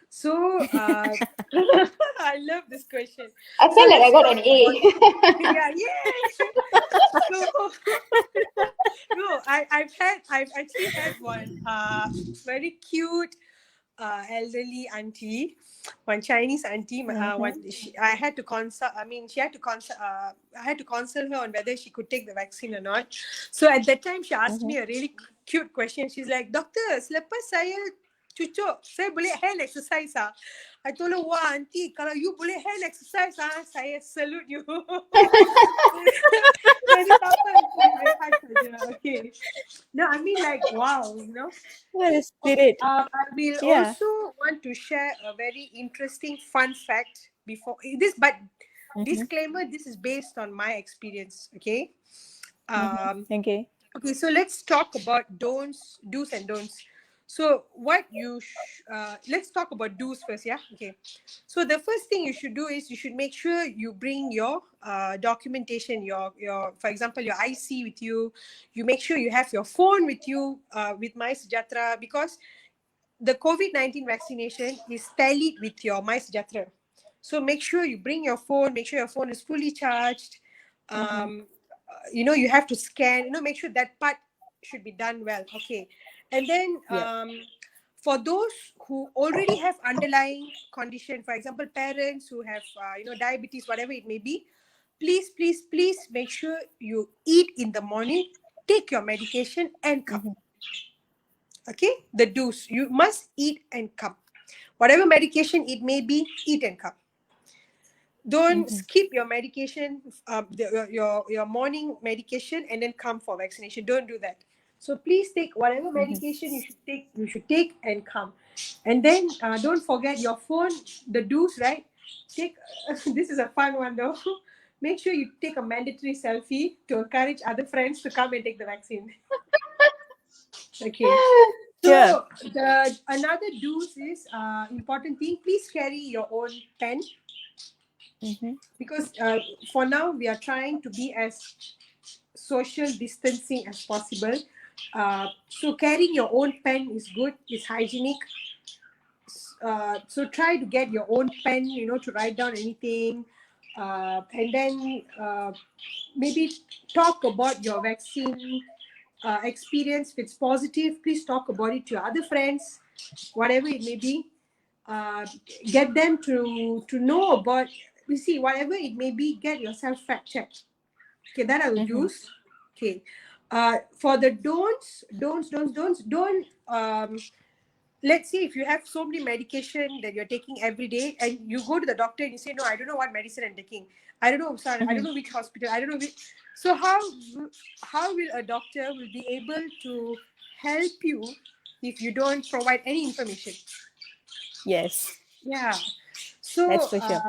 So, I love this question. I So felt like I let's got talk an A. about, yeah, yay! So, no, I've actually had one very cute elderly auntie, one Chinese auntie. I had to consult. I mean, she had to consult. I had to consult her on whether she could take the vaccine or not. So at that time, she asked me a really cute question. She's like, "Doctor, selepas saya cucuk, saya boleh hand exercise ah?" I told her, "Wah, auntie, kalau you boleh hand exercise saya salute you." Jadi tak apa, rehat saja. Okay. No, I mean like, wow, What a Okay, spirit. I will Yeah. also want to share a very interesting fun fact before this, but disclaimer, this is based on my experience, okay? Okay. Okay, so let's talk about do's and don'ts. So let's talk about do's first, yeah? Okay. So the first thing you should do is you should make sure you bring your documentation, your for example, your IC with you. You make sure you have your phone with you with MySejahtera, because the COVID-19 vaccination is tallied with your MySejahtera. So make sure you bring your phone, make sure your phone is fully charged. You have to scan, make sure that part should be done well. Okay. And then for those who already have underlying condition, for example, parents who have, diabetes, whatever it may be, please make sure you eat in the morning, take your medication and come. Okay, the do's. You must eat and come. Whatever medication it may be, eat and come. Don't skip your medication, your morning medication, and then come for vaccination. Don't do that. So please take whatever medication you should take. You should take and come. And then don't forget your phone. The do's, right? Take. This is a fun one though. Make sure you take a mandatory selfie to encourage other friends to come and take the vaccine. Okay. So another do's is important thing. Please carry your own pen, because for now we are trying to be as social distancing as possible. So carrying your own pen is good. It's hygienic. So try to get your own pen, to write down anything, and then maybe talk about your vaccine experience. If it's positive, please talk about it to other friends, whatever it may be. Get them to know about. You see, whatever it may be, get yourself fact checked. Okay, that I will use. Okay, for the don't let's say if you have so many medication that you're taking every day, and you go to the doctor and you say, no, I don't know what medicine I'm taking. I don't know, sorry, I don't know which hospital. I don't know which. So how will a doctor will be able to help you if you don't provide any information? Yes, Yeah. So that's for sure.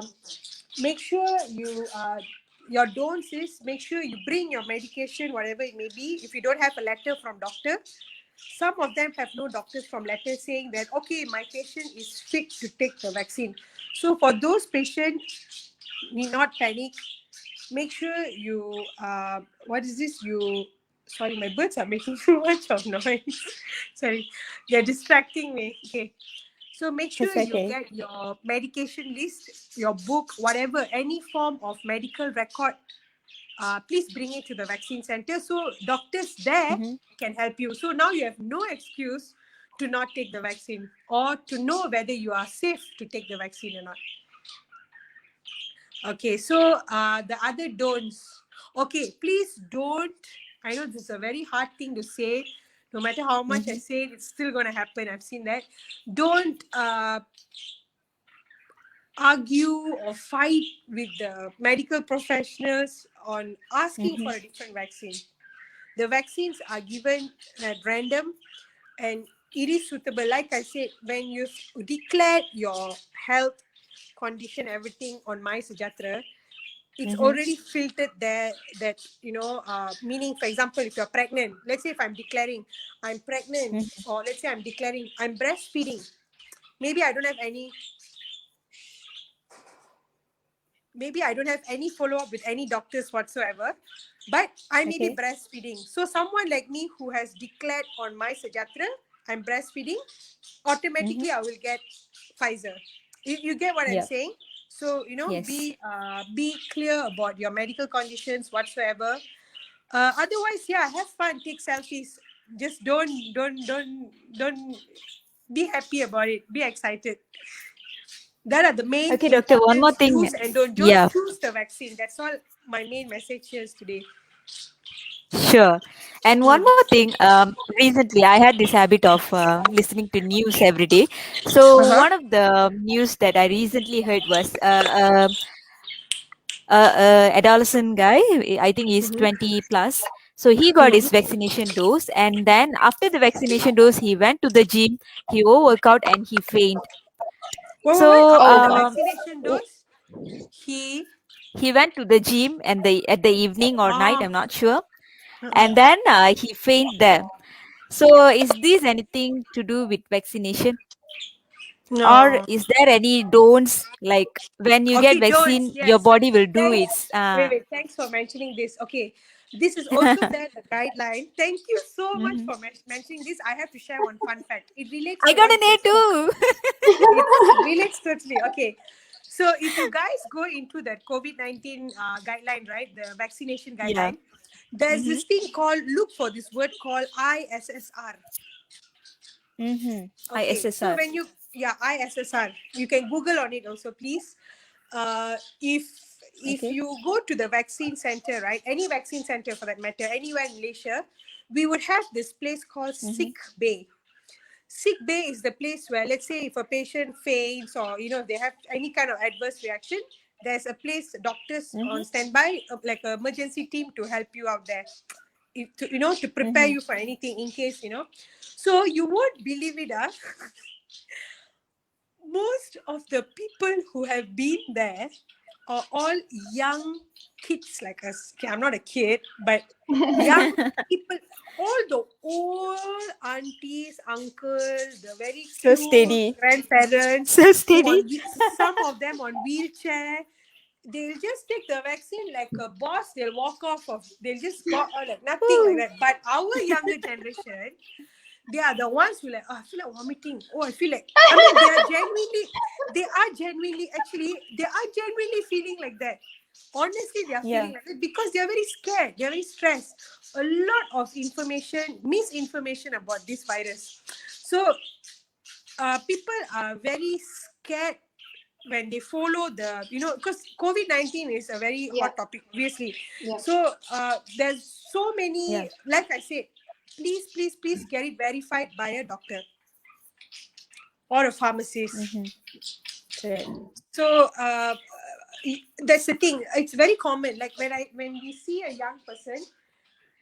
make sure you your don'ts is make sure you bring your medication, whatever it may be. If you don't have a letter from doctor, some of them have no doctors from letter saying that okay, my patient is fit to take the vaccine. So for those patients, need not panic. Make sure you what is this? You sorry, my birds are making too much of noise. Sorry, they're distracting me. Okay. So make sure It's you okay. get your medication list, your book, whatever, any form of medical record. Please bring it to the vaccine center so doctors there Mm-hmm. can help you. So now you have no excuse to not take the vaccine or to know whether you are safe to take the vaccine or not. Okay, so the other don'ts. Okay, please don't. I know this is a very hard thing to say. No matter how much I Mm-hmm. say it, it's still going to happen. I've seen that. Don't argue or fight with the medical professionals on asking Mm-hmm. for a different vaccine. The vaccines are given at random and it is suitable. Like I said, when you declare your health condition, everything on My Sejahtera, it's Mm-hmm. already filtered there that, meaning, for example, if you're pregnant, let's say if I'm declaring I'm pregnant, or let's say I'm declaring I'm breastfeeding, maybe I don't have any follow-up with any doctors whatsoever, but I may be Okay. breastfeeding. So someone like me who has declared on My Sejahtera I'm breastfeeding, Mm-hmm. automatically I will get Pfizer. You get what I'm Yep. saying? So Yes. be clear about your medical conditions whatsoever. Otherwise, yeah, have fun, take selfies. Just don't be happy about it. Be excited. That are the main Okay, doctor. One more importance. thing. Do's and don't Yeah. choose the vaccine. That's all my main message here is today. Sure. And one Hmm. more thing, recently I had this habit of listening to news every day. So Uh-huh. one of the news that I recently heard was adolescent guy, I think he's Mm-hmm. 20 plus. So he got his Mm-hmm. vaccination dose, and then after the vaccination dose, he went to the gym, he overworked and he fainted. What? So After Oh the no. vaccination dose, he he went to the gym and at the evening or night, ah I'm not sure, uh-uh. and then he fainted there. So, is this anything to do with vaccination, or No. is there any don'ts like when you get Okay, don't. vaccine, your Yes. body will do Thanks. its? Wait. Thanks for mentioning this. Okay. This is also there, the guideline. Thank you so much Mhm. for mentioning this. I have to share one fun fact. It relates I to got what an you A just spoke. too. It relates totally. Okay. So if you guys go into that COVID-19 guideline, right, the vaccination Yeah. guideline, there's Mm-hmm. this thing called, look for this word called ISSR. Mm-hmm. Okay, so ISSR. when you, yeah, ISSR, you can Google on it also, please. If Okay. you go to the vaccine center, right, any vaccine center for that matter, anywhere in Malaysia, we would have this place called Mm-hmm. sick bay. Sick bay is the place where, let's say, if a patient faints or if they have any kind of adverse reaction, there's a place, doctors Mm-hmm. on standby, like an emergency team to help you out there, to prepare Mm-hmm. you for anything in case. So you won't believe it, most of the people who have been there are all young kids like us. Okay, I'm not a kid, but young people, all the old aunties, uncles, the very So cute steady. grandparents So who steady. some of them on wheelchair. They'll just take the vaccine like a boss. They'll just go out like nothing like Woo. that. But our younger generation, they are the ones who like, oh, I feel like vomiting. Oh, I feel like, I mean, they are genuinely feeling like that. Honestly, they are Yeah. feeling like that because they are very scared. They are very stressed. A lot of misinformation about this virus. So, people are very scared when they follow because COVID-19 is a very Yeah. hot topic, obviously. Yeah. So there's so Yeah. many, like I said, please get it verified by a doctor. or a pharmacist. Correct. So that's the thing. It's very common. Like when we see a young person,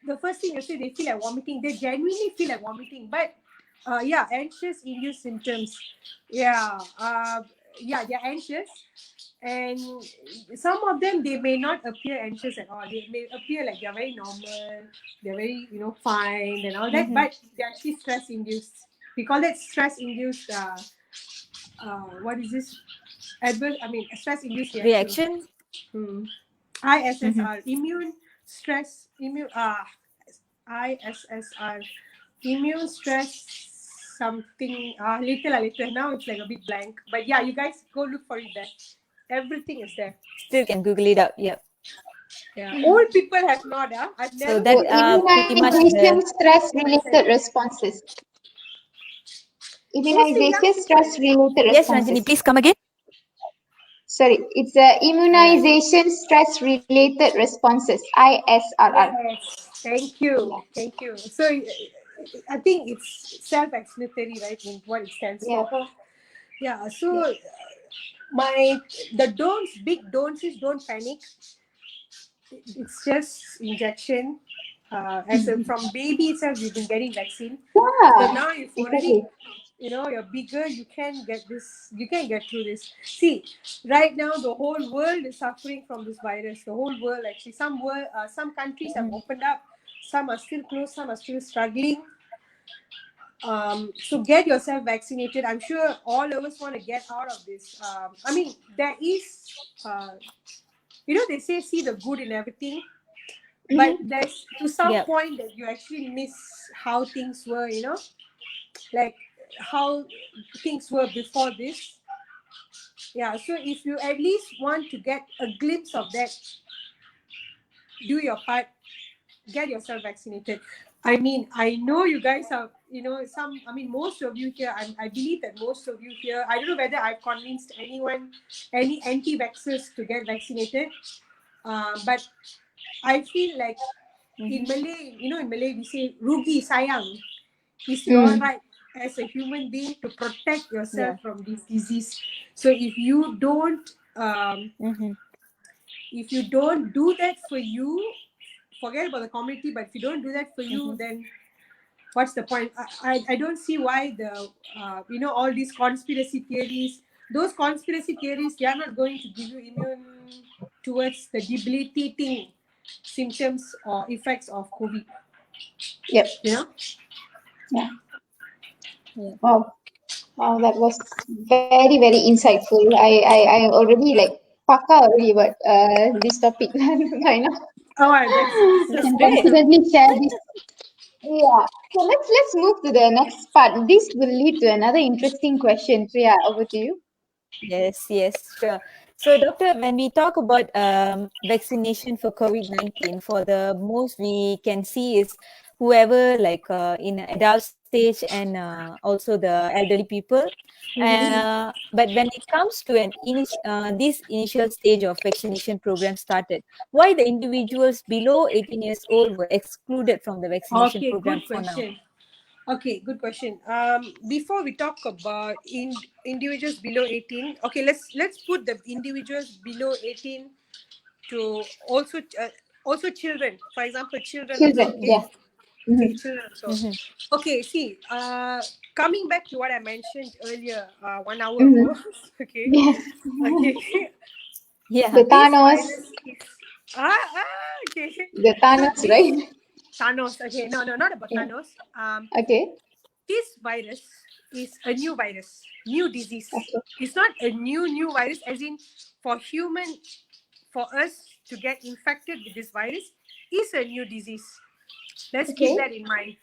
the first thing you say they feel like vomiting. They genuinely feel like vomiting, but yeah, anxious induced symptoms. Yeah, they're anxious, and some of them they may not appear anxious at all. They may appear like they're very normal, they're very fine and all that, but they're actually stress induced. We call it stress induced. What is this? Stress induced reaction. Reaction. ISSR, immune stress, ISSR, immune stress something. Later. Now it's like a bit blank. But yeah, you guys go look for it there. Everything is there. Still can Google it up. Yep. Yeah. Old people have not. I've So never. that So pretty much immunization, the stress-related responses. Mostly young Immunization, people. stress-related yes, responses. Ranjini, please come again. Sorry, it's immunization, stress-related responses. ISRR. Yes. Thank you. Thank you. So I think it's self-explanatory, right? In what it stands Yeah. for. Yeah. So the big don'ts is don't panic. It's just injection. From baby itself, you've been getting vaccine. So Yeah. now you've Exactly. already, you're bigger. You can get this. You can get through this. See, right now the whole world is suffering from this virus. The whole world, actually, some countries have opened up. Some are still closed. Some are still struggling. So get yourself vaccinated. I'm sure all of us want to get out of this. There is, they say see the good in everything, but there's to some Yep. point that you actually miss how things were, like how things were before this. Yeah, so if you at least want to get a glimpse of that, do your part, get yourself vaccinated. I know you guys are, most of you here, I believe that most of you here, I don't know whether I've convinced any anti-vaxxers to get vaccinated, but I feel like in Malay we say rugi sayang, is your right as a human being to protect yourself from this disease. So if you don't do that for you, forget about the community, but if you don't do that for you, then what's the point? I don't see why the all these conspiracy theories, those conspiracy theories, they are not going to give you immune towards the debilitating symptoms or effects of COVID. Yep. Yeah. Wow. Wow, that was very, very insightful. I already like paka already about this topic right now. Oh, that's Can great. confidently share this. Yeah. So let's move to the next part. This will lead to another interesting question. So yeah, over to you. Yes, sure. So, doctor, when we talk about vaccination for COVID-19, for the most we can see is whoever in adult stage and also the elderly people. But when it comes to this initial stage of vaccination program started, why the individuals below 18 years old were excluded from the vaccination okay. program Good for now? question. Okay, good question. Before we talk about individuals below 18, okay, let's put the individuals below 18 to also children. For example, children also. Children. Okay, Yeah. okay, children also. Okay, see, coming back to what I mentioned earlier, 1 hour ago. Okay, Yes. okay. Yeah. The This Thanos. virus is okay. The So Thanos, this right? Thanos. Okay, no, not about Yeah. Thanos. Okay. This virus is a new virus, new disease. Okay. It's not a new virus, as in for us to get infected with this virus is a new disease. Let's keep Okay. that in mind.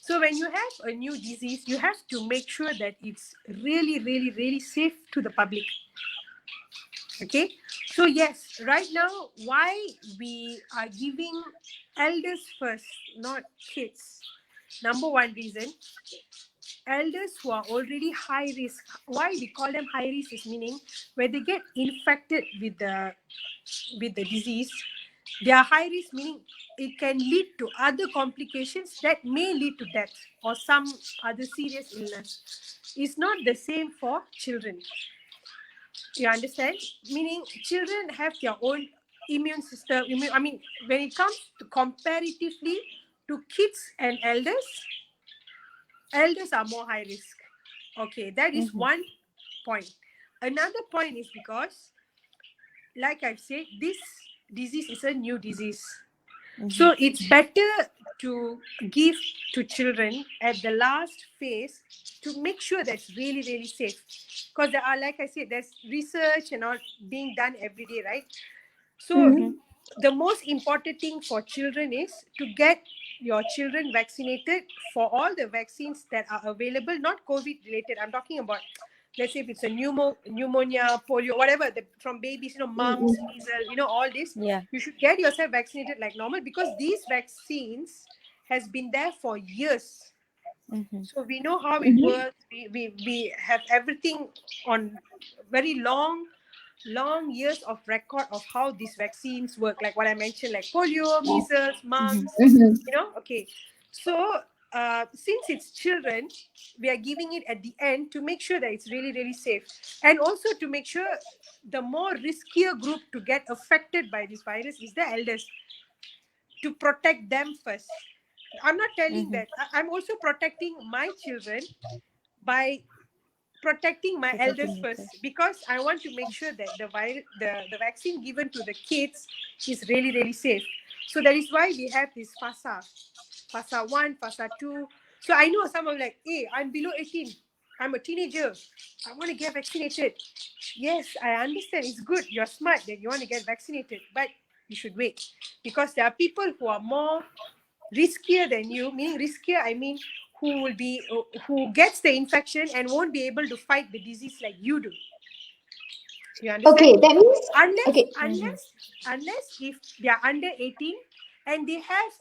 So when you have a new disease, you have to make sure that it's really, really, really safe to the public. Okay, so yes, right now, why we are giving elders first, not kids? Number one reason, elders who are already high risk. Why we call them high risk is meaning when they get infected with the disease, They are high risk, meaning it can lead to other complications that may lead to death or some other serious illness. It's not the same for children. You understand? Meaning children have their own immune system. I mean, when it comes to comparatively to kids and elders are more high risk. Okay, that is one point. Another point is because, like I've said, this disease is a new disease. So it's better to give to children at the last phase to make sure that's really, really safe. Because there are, like I said, there's research and all being done every day, right? So the most important thing for children is to get your children vaccinated for all the vaccines that are available, not COVID related. I'm talking about, let's say if it's a pneumonia, polio, whatever, from babies, mumps, measles, all this. Yeah. You should get yourself vaccinated like normal, because these vaccines has been there for years. So we know how it works. We have everything on very long years of record of how these vaccines work, like what I mentioned, like polio, measles, mumps, okay. So since it's children, we are giving it at the end to make sure that it's really, really safe, and also to make sure the more riskier group to get affected by this virus is the elders, to protect them first. I'm not telling that. I'm also protecting my children by protecting my elders first, because I want to make sure that the vaccine given to the kids is really, really safe. So that is why we have this FASA 1, FASA 2. So I know some are like, hey, I'm below 18. I'm a teenager. I want to get vaccinated. Yes, I understand. It's good. You're smart that you want to get vaccinated, but you should wait, because there are people who are more riskier than you. Meaning riskier, I mean who gets the infection and won't be able to fight the disease like you do. You understand? Okay, that means Unless if they are under 18 and they have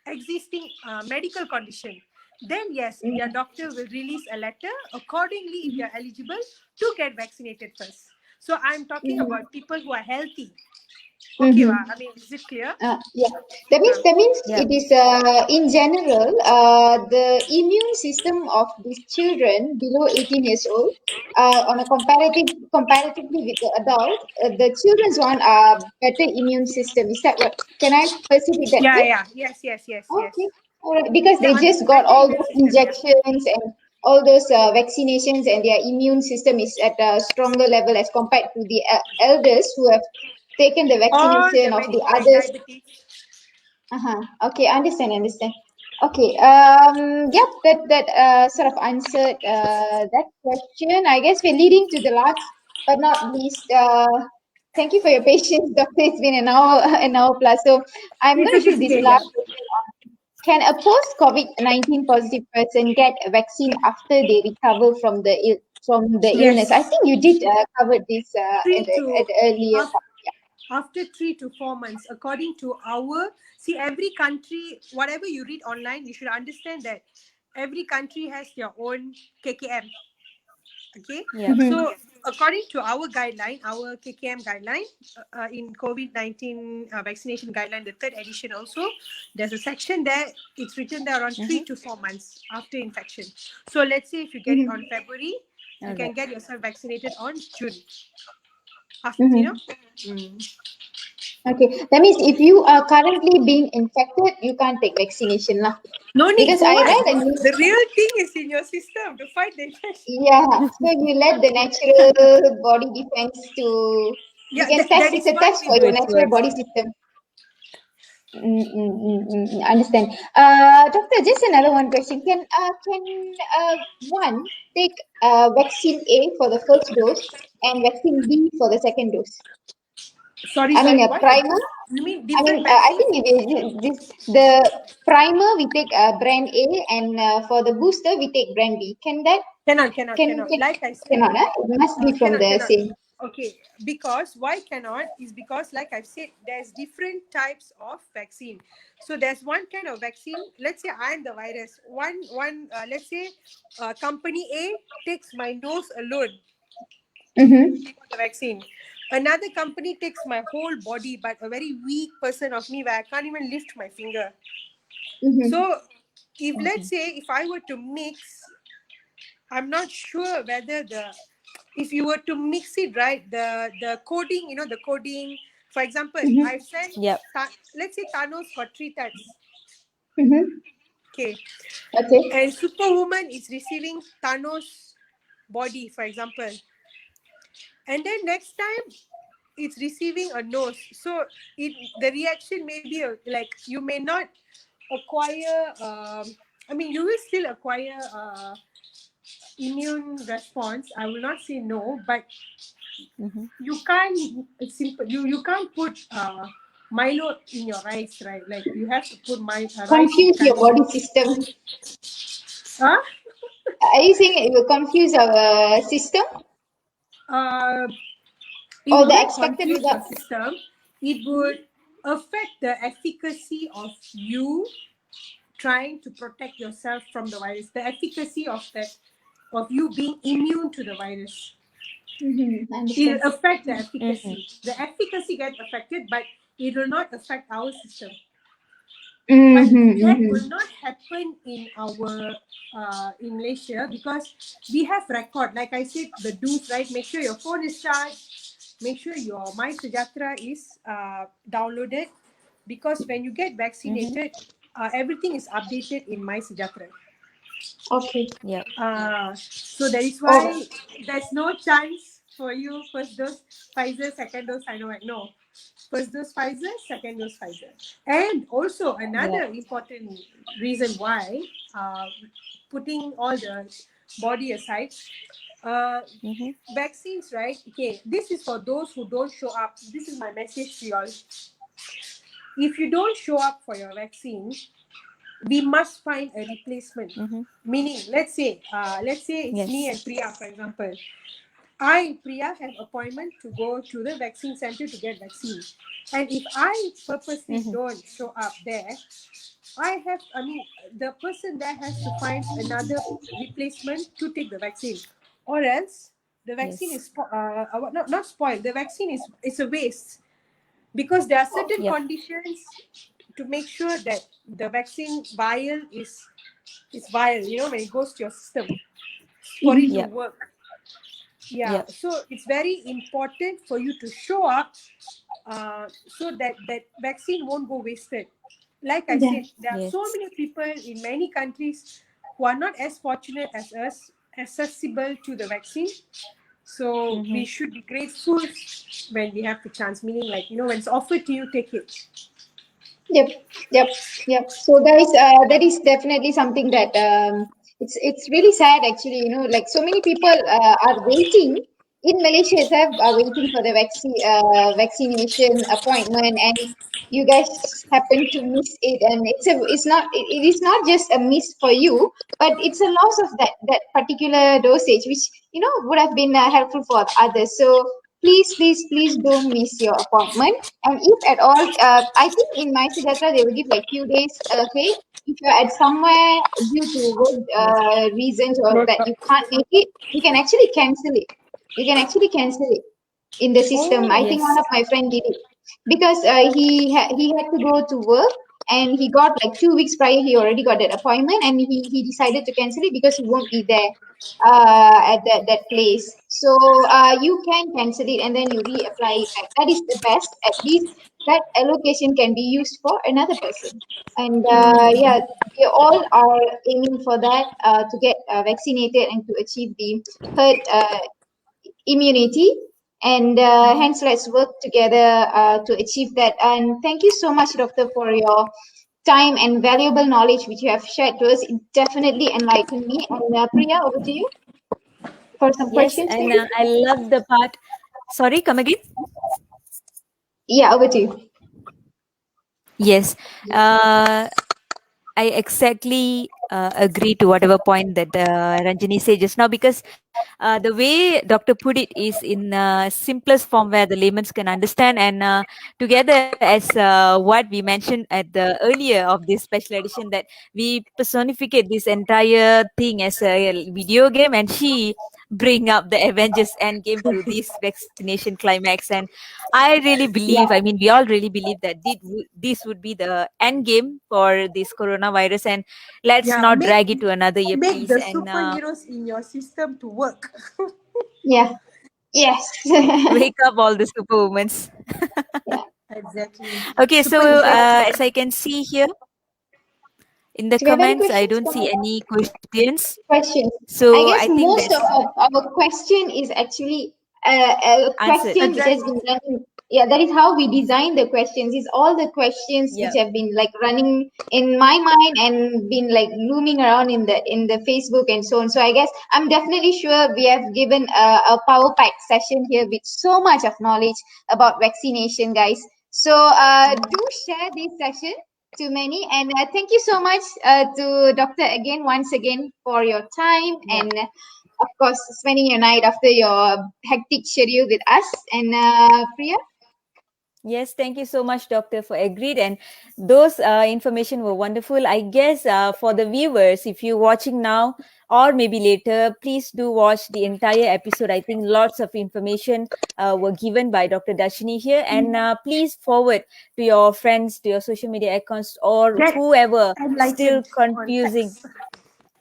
existing medical condition, then yes, their doctor will release a letter accordingly if they are eligible to get vaccinated first. So I'm talking about people who are healthy. Okay, I mean, is it clear? Yeah, that means it is in general the immune system of these children below 18 years old on a comparatively with the adult, the children's one are better immune system. Is that what? Can I perceive it that way? Yes. Okay, all right, because they Yeah, just got better all immune those system, injections and all those vaccinations, and their immune system is at a stronger level as compared to the elders who have taken the all the vaccination of the medical, like others. diabetes. Okay, understand. Okay. Yep. That sort of answered that question. I guess we're leading to the last but not least. Thank you for your patience, Doctor. It's been an hour plus. So I'm It's going to okay, shoot this yeah. last question on: can a post-COVID-19 positive person get a vaccine after they recover from the illness? I Yes. think you did cover this Three to at the earlier af- part. After 3 to 4 months, according to every country, whatever you read online, you should understand that every country has their own KKM. Okay. Yeah. So according to our guideline, our KKM guideline, in COVID-19 vaccination guideline, the third edition also, there's a section there. It's written there around 3 to 4 months after infection. So let's say if you get it on February, you can get yourself vaccinated on June. After, Okay, that means if you are currently being infected, you can't take vaccination lah. No need Because for I what? read a news, The real thing is in your system to fight the infection. yeah. So you let the natural body defense to, you Yeah, can test. that It's is a why test we for your Good natural words. body system. Understand. Doctor, just another one question. Can one take vaccine A for the first dose and vaccine B for the second dose? Sorry, I mean, a what? primer. You mean I different mean, I vaccines? think the primer we take brand A, and for the booster we take brand B. Can that Cannot. can Like I said, cannot? It must be from the cannot. same. Okay, because why cannot is because, like I've said, there's different types of vaccine. So there's one kind of vaccine. Let's say I'm the virus. Let's say company A takes my dose alone Mm-hmm. for the vaccine. Another company takes my whole body, but a very weak person of me where I can't even lift my finger. Mm-hmm. So if let's say if I were to mix, I'm not sure whether if you were to mix it right, the coding, the coding. For example, Mm-hmm. I've sent, Yep. let's say Thanos got 3 types. Mm-hmm. Okay. Okay. And Superwoman is receiving Thanos body, for example. And then next time it's receiving a nose. So the reaction may be like you may not acquire, you will still acquire immune response. I will not say no, but Mhm. you can't, it's simple, you can't put Milo in your rice, right? Like you have to put my rice with Confuse your curry. body system. Huh? Are you saying it will confuse our system Uh, it or the wouldn't expected confuse your result? system. It would affect the efficacy of you trying to protect yourself from the virus. The efficacy of you being immune to the virus. Mm-hmm. I It understand. will affect the Mhm. efficacy. The efficacy gets affected, but it will not affect our system. But Mm-hmm. that Mm-hmm. will not happen in our in Malaysia because we have record. Like I said, the do's, right? Make sure your phone is charged. Make sure your My Sejahtera is downloaded, because when you get vaccinated, everything is updated in My Sejahtera. Okay. Yep. So that is Oh, why there's no chance for you first dose Pfizer, second dose Sinovac. No, first dose Pfizer, second dose Pfizer. And also another important reason why, putting all the body aside, Mhm. vaccines, right? Okay, this is for those who don't show up. This is my message to you all. If you don't show up for your vaccine, we must find a replacement. Mhm. Meaning, let's say it's me and Yes. Priya, for example. I, Priya, have appointment to go to the vaccine center to get vaccine. And if I purposely Mhm. don't show up there, the person there has to find another replacement to take the vaccine. Or else, the vaccine Yes. is, not spoiled, the vaccine is a waste. Because there are certain Yep. conditions to make sure that the vaccine vial is vial, when it goes to your system for it to Yep. work. Yeah, Yep. so it's very important for you to show up, so that vaccine won't go wasted. Like I yeah. said, there are so Yes. many people in many countries who are not as fortunate as us, accessible to the vaccine. So we Mhm. should be grateful when we have the chance, meaning like, when it's offered to you, take it. Yep, yep, yep. So guys, that is definitely something that it's really sad actually. Like so many people are waiting in Malaysia itself, are waiting for the vaccination appointment, and you guys happen to miss it, and it is not just a miss for you, but it's a loss of that particular dosage, which would have been helpful for others. So please don't miss your appointment. And if at all, I think in My Sejahtera they will give like few days ahead. If you're at somewhere due to work Yes. reasons or that you can't make it, you can actually cancel it. You can actually cancel it in the system. I Oh, think one Yes. of my friend did it because he had to go to work, and he got like 2 weeks prior. He already got that appointment, and he decided to cancel it because he won't be there at that place. So you can cancel it and then you reapply it back. That is the best. At least that allocation can be used for another person. And yeah, we all are aiming for that, to get vaccinated and to achieve the herd immunity. And hence, let's work together to achieve that. And thank you so much, Doctor, for your time and valuable knowledge which you have shared to us. It definitely enlightened me. And Priya, over to you for some Yes. questions, And maybe? I love the part. Sorry, come again. Yeah, over to you. Yes. I exactly agree to whatever point that Ranjini said just now, because the way Doctor put it is in simplest form where the laymen can understand, and together as what we mentioned at the earlier of this special edition, that we personificate this entire thing as a video game, and she bring up the Avengers Endgame to this vaccination climax. And I really believe, Yeah. I mean, we all really believe that this would be the end game for this coronavirus. And let's Yeah, not make drag it to another year, make please. the And superheroes in your system to work. Yeah. Yes. wake up all the superwomen. Yeah. Exactly. Okay, so Superheroes. as I can see here in the Do we have any comments, I questions don't from see the any questions. questions? I So guess I think most that's of our question is actually a answered. question which has Addressed. been running. Yeah, that is how we design the questions. Is all the questions which Yeah. have been like running in my mind and been like looming around in the Facebook and so on. So I guess I'm definitely sure we have given a power pack session here with so much of knowledge about vaccination, guys. So do share this session to many, and thank you so much to Doctor again once again for your time Yeah. and of course spending your night after your hectic schedule with us. And Priya. Yes, thank you so much, Doctor, for agreed. And those information were wonderful. I guess for the viewers, if you're watching now or maybe later, please do watch the entire episode. I think lots of information were given by Dr. Dashini here. And please forward to your friends, to your social media accounts, or Get whoever still enlightened on confusing. facts.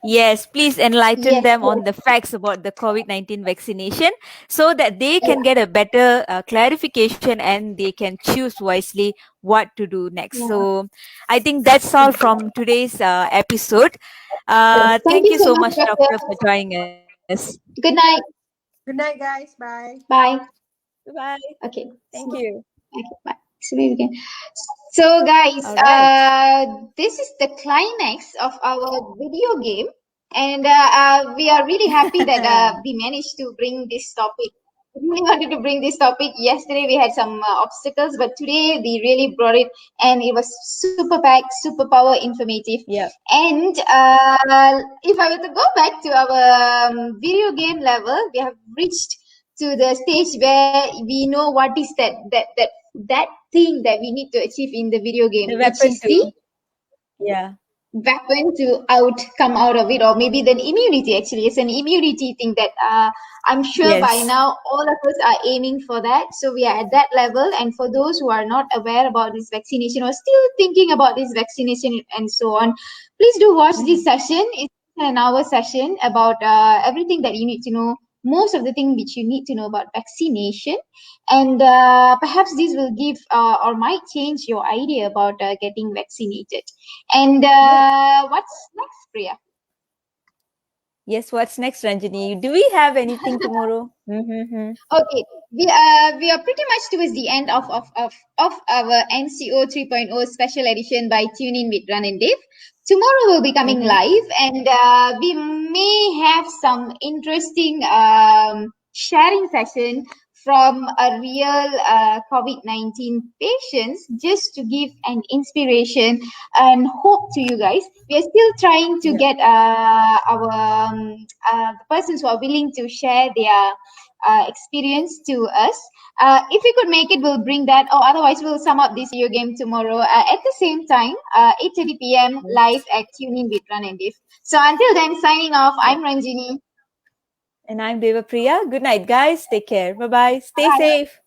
Yes, please enlighten Yes, them yes, on the facts about the COVID-19 vaccination so that they yeah, can get a better clarification and they can choose wisely what to do next. yeah. So I think that's all from today's episode. Yes. Thank Thank you you so so much, much, Doctor. Doctor, for joining us. Good night. Good night, guys. Bye. Bye. Bye. Okay. Thank you. Okay, bye. See you again. So, guys, All right. this is the climax of our video game, and we are really happy that we managed to bring this topic. We really wanted to bring this topic. Yesterday, we had some obstacles, but today we really brought it, and it was super packed, super power informative. Yeah. And if I were to go back to our video game level, we have reached to the stage where we know what is that thing that we need to achieve in the video game, The which weapon is the too. Yeah. weapon to come out of it, or maybe then immunity. Actually, it's an immunity thing that I'm sure by Yes. now all of us are aiming for that. So we are at that level. And for those who are not aware about this vaccination or still thinking about this vaccination and so on, please do watch Mhm. this session. It's an hour session about everything that you need to know, most of the things which you need to know about vaccination. And perhaps this will give or might change your idea about getting vaccinated. And what's next, Priya? Yes, what's next, Ranjini? Do we have anything tomorrow? Mm-hmm. Okay, we are pretty much towards the end of our NCO 3.0 special edition by Tune In with Run and Dave. Tomorrow we'll be coming Mm-hmm. live, and we may have some interesting sharing session from a real COVID-19 patients, just to give an inspiration and hope to you guys. We are still trying to Yeah. get our the persons who are willing to share their experience to us. If we could make it, we'll bring that, or otherwise we'll sum up this video game tomorrow at the same time, 8:30 p.m. live at TuneIn with Run and Div. So until then, signing off, I'm Ranjini. And I'm Devapriya. Good night, guys. Take care. Bye bye. Stay Bye. safe.